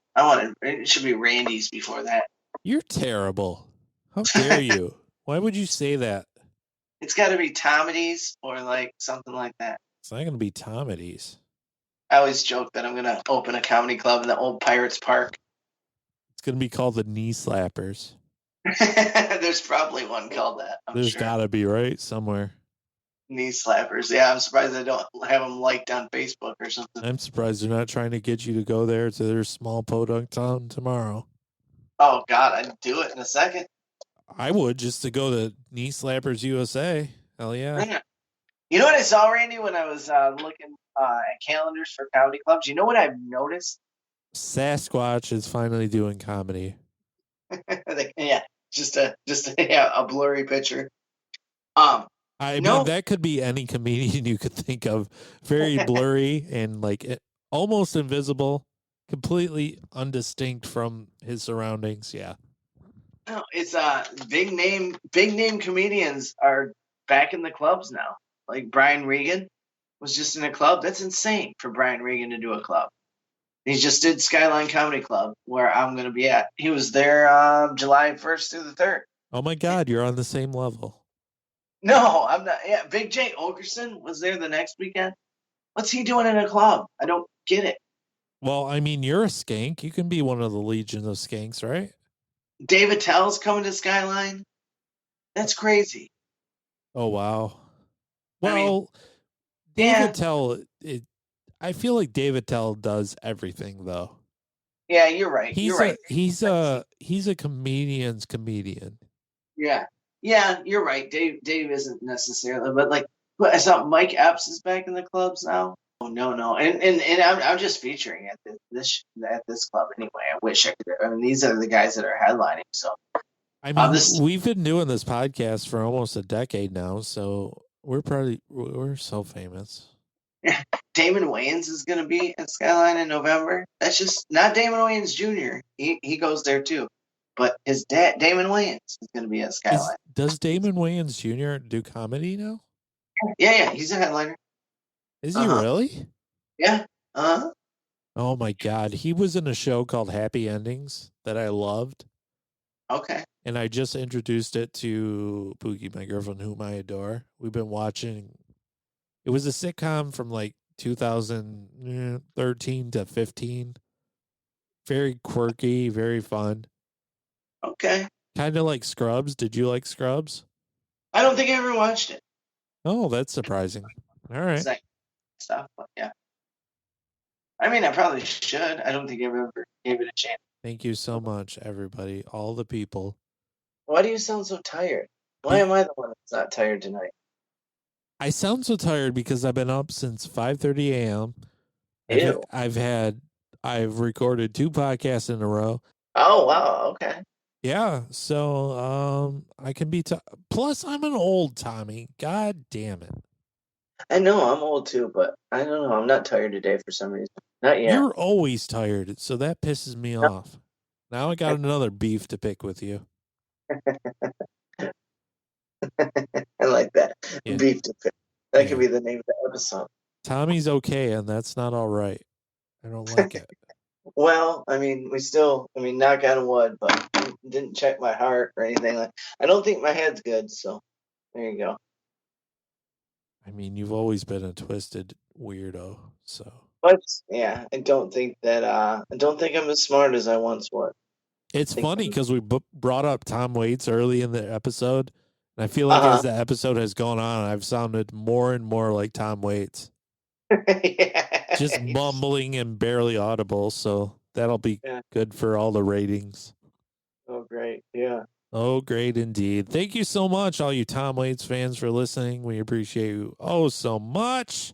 [SPEAKER 2] It should be Randy's before that.
[SPEAKER 1] You're terrible. How dare you? Why would you say that?
[SPEAKER 2] It's got to be Tommy's or like something like that.
[SPEAKER 1] It's not going to be Tommy's.
[SPEAKER 2] I always joke that I'm going to open a comedy club in the old Pirates Park.
[SPEAKER 1] It's going to be called the Knee Slappers.
[SPEAKER 2] There's probably one called that.
[SPEAKER 1] There's got to be, right? Somewhere.
[SPEAKER 2] Knee Slappers. Yeah, I'm surprised I don't have them liked on Facebook or something.
[SPEAKER 1] I'm surprised they're not trying to get you to go there to their small podunk town tomorrow.
[SPEAKER 2] Oh, God, I'd do it in a second.
[SPEAKER 1] I would, just to go to Knee Slappers USA. Hell yeah.
[SPEAKER 2] You know what I saw, Randy, when I was looking at calendars for comedy clubs? You know what I've noticed?
[SPEAKER 1] Sasquatch is finally doing comedy.
[SPEAKER 2] Yeah, just a blurry picture.
[SPEAKER 1] I mean, that could be any comedian you could think of. Very blurry and like almost invisible, completely undistinct from his surroundings. Yeah.
[SPEAKER 2] No, it's big name comedians are back in the clubs now. Like Brian Regan was just in a club. That's insane for Brian Regan to do a club. He just did Skyline Comedy Club, where I'm going to be at. He was there July 1st through the 3rd.
[SPEAKER 1] Oh, my God. You're on the same level.
[SPEAKER 2] No, I'm not. Yeah, Big J Ogerson was there the next weekend. What's he doing in a club? I don't get it.
[SPEAKER 1] Well, I mean, you're a skank. You can be one of the legion of skanks, right?
[SPEAKER 2] David Tell's coming to Skyline. That's crazy.
[SPEAKER 1] Oh, wow. Well, David Tell, I feel like David Tell does everything, though.
[SPEAKER 2] Yeah, you're right. You're right.
[SPEAKER 1] He's a comedian's comedian.
[SPEAKER 2] Yeah, you're right. Dave isn't necessarily, but like, I saw Mike Epps is back in the clubs now. Oh no, and I'm just featuring at this club anyway. I wish I could. I mean, these are the guys that are headlining. So,
[SPEAKER 1] I mean, we've been doing this podcast for almost a decade now, so we're so famous.
[SPEAKER 2] Damon Wayans is going to be at Skyline in November. That's just not Damon Wayans Jr. He goes there too, but his dad, Damon Wayans, is going to be at Skyline.
[SPEAKER 1] Does Damon Wayans Jr. do comedy now?
[SPEAKER 2] Yeah, he's a headliner.
[SPEAKER 1] Is he really?
[SPEAKER 2] Yeah.
[SPEAKER 1] Oh my God, he was in a show called Happy Endings that I loved.
[SPEAKER 2] Okay.
[SPEAKER 1] And I just introduced it to Pookie, my girlfriend, whom I adore. We've been watching. It was a sitcom from like 2013 to 15. Very quirky, very fun.
[SPEAKER 2] Okay.
[SPEAKER 1] Kind of like Scrubs. Did you like Scrubs?
[SPEAKER 2] I don't think I ever watched it.
[SPEAKER 1] Oh, that's surprising. All right.
[SPEAKER 2] It's like stuff, but yeah. I mean, I probably should. I don't think I ever gave it a chance.
[SPEAKER 1] Thank you so much, everybody, all the people.
[SPEAKER 2] Why do you sound so tired? Why am I the one that's not tired tonight?
[SPEAKER 1] I sound so tired because I've been up since 5:30 a.m.
[SPEAKER 2] Ew.
[SPEAKER 1] I've recorded 2 podcasts in a row.
[SPEAKER 2] Oh, wow. Okay.
[SPEAKER 1] Yeah, so I can be plus I'm an old Tommy. God damn it.
[SPEAKER 2] I know I'm old too, but I don't know. I'm not tired today for some reason. Not yet.
[SPEAKER 1] You're always tired, so that pisses me off. Now I got another beef to pick with you.
[SPEAKER 2] I like that.
[SPEAKER 1] Yeah.
[SPEAKER 2] Beef to pick. That could be the name of the episode.
[SPEAKER 1] Tommy's okay, and that's not all right. I don't like it.
[SPEAKER 2] Well, I mean, knock on wood, but I didn't check my heart or anything. I don't think my head's good, so there you go.
[SPEAKER 1] I mean, you've always been a twisted weirdo, so.
[SPEAKER 2] But yeah, I don't think I'm as smart as I once was.
[SPEAKER 1] It's funny because we brought up Tom Waits early in the episode, and I feel like as the episode has gone on, I've sounded more and more like Tom Waits.
[SPEAKER 2] Yeah.
[SPEAKER 1] Just mumbling and barely audible, so that'll be good for all the ratings.
[SPEAKER 2] Oh, great. Yeah.
[SPEAKER 1] Oh, great indeed. Thank you so much, all you Tom Waits fans, for listening. We appreciate you so much.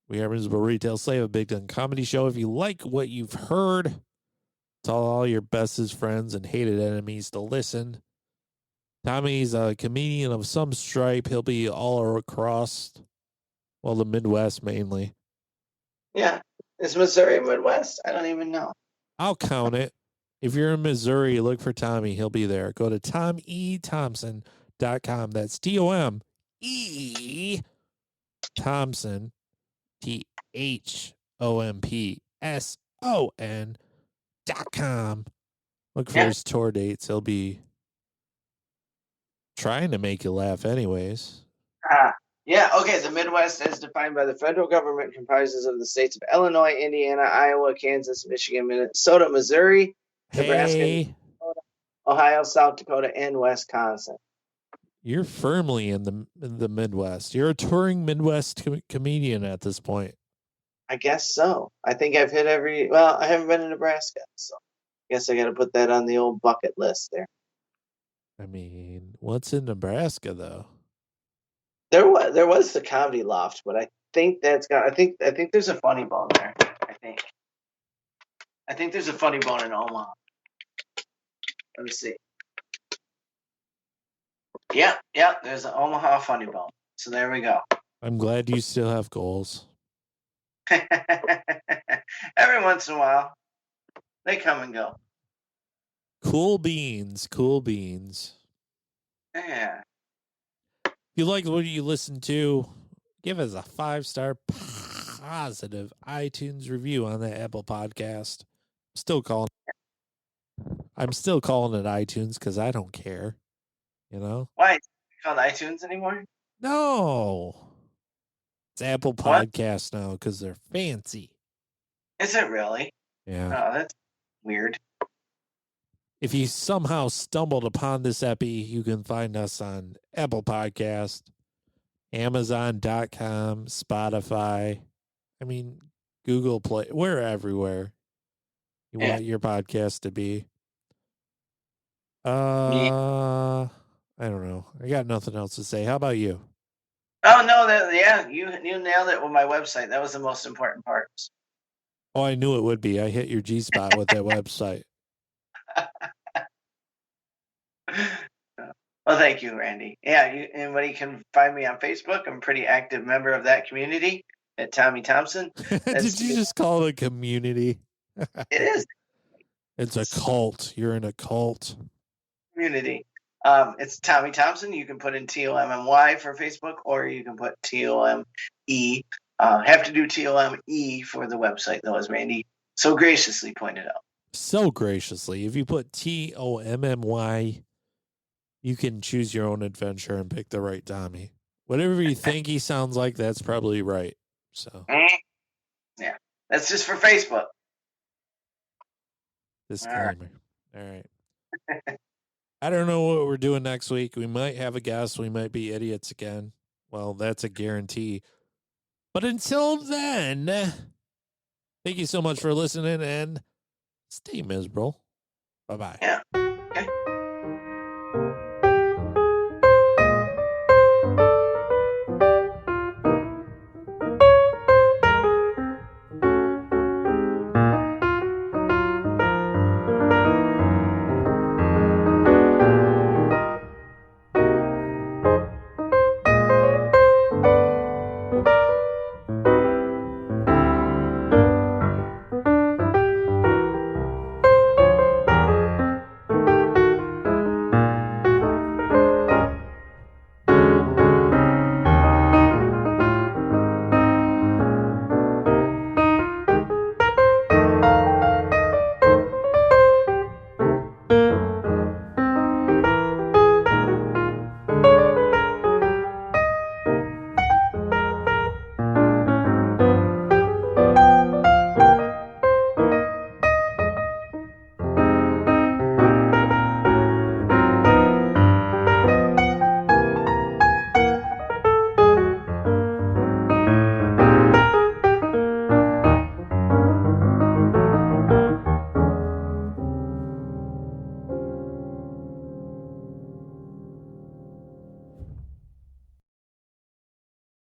[SPEAKER 1] We are Miserable Retail Slave, a Big Gun comedy show. If you like what you've heard, tell all your bestest friends and hated enemies to listen. Tommy's a comedian of some stripe. He'll be all across, well, the Midwest mainly.
[SPEAKER 2] Yeah. Is Missouri Midwest? I don't even know.
[SPEAKER 1] I'll count it. If you're in Missouri, look for Tommy. He'll be there. Go to TomEThompson.com. That's TOME Thompson, THOMPSON.com. Look for his tour dates. He'll be trying to make you laugh anyways.
[SPEAKER 2] Yeah, okay. The Midwest, as defined by the federal government, comprises of the states of Illinois, Indiana, Iowa, Kansas, Michigan, Minnesota, Missouri, Nebraska, Ohio, South Dakota, and Wisconsin.
[SPEAKER 1] You're firmly in the Midwest. You're a touring Midwest comedian at this point.
[SPEAKER 2] I guess so. I think I've hit I haven't been in Nebraska, so I guess I got to put that on the old bucket list there.
[SPEAKER 1] I mean, what's in Nebraska though?
[SPEAKER 2] There was the Comedy Loft, but I think I think there's a Funny Bone there. I think there's a Funny Bone in Omaha. Let me see. Yeah, there's an Omaha Funny Bone. So there we go.
[SPEAKER 1] I'm glad you still have goals.
[SPEAKER 2] Every once in a while, they come and go.
[SPEAKER 1] Cool beans.
[SPEAKER 2] Yeah.
[SPEAKER 1] If you like what you listen to, give us a 5-star positive iTunes review on the Apple podcast. I'm still calling it iTunes because I don't care. You know?
[SPEAKER 2] Why? It's called iTunes anymore?
[SPEAKER 1] No. It's Apple Podcast now because they're fancy.
[SPEAKER 2] Is it really?
[SPEAKER 1] Yeah.
[SPEAKER 2] Oh, that's weird.
[SPEAKER 1] If you somehow stumbled upon this epi, you can find us on Apple Podcast, Amazon.com, Spotify. I mean, Google Play. We're everywhere. You want your podcast to be. I don't know. I got nothing else to say. How about you?
[SPEAKER 2] Oh no, you nailed it with my website. That was the most important part.
[SPEAKER 1] Oh, I knew it would be. I hit your G-spot with that website.
[SPEAKER 2] Well, thank you, Randy. Yeah, anybody can find me on Facebook. I'm a pretty active member of that community at Tommy Thompson.
[SPEAKER 1] Did you just call it a community?
[SPEAKER 2] It is.
[SPEAKER 1] It's a cult. You're in a cult.
[SPEAKER 2] Community. It's Tommy Thompson. You can put in TOMMY for Facebook, or you can put TOME. Have to do TOME for the website, though, as Randy so graciously pointed out.
[SPEAKER 1] So graciously. If you put TOMMY, you can choose your own adventure and pick the right Tommy. Whatever you think he sounds like, that's probably right. So
[SPEAKER 2] yeah, that's just for Facebook.
[SPEAKER 1] disclaimer. All right. I don't know what we're doing next week. We might have a guest. We might be idiots again. Well, that's a guarantee. But until then, thank you so much for listening and stay miserable. Bye-bye.
[SPEAKER 2] Yeah.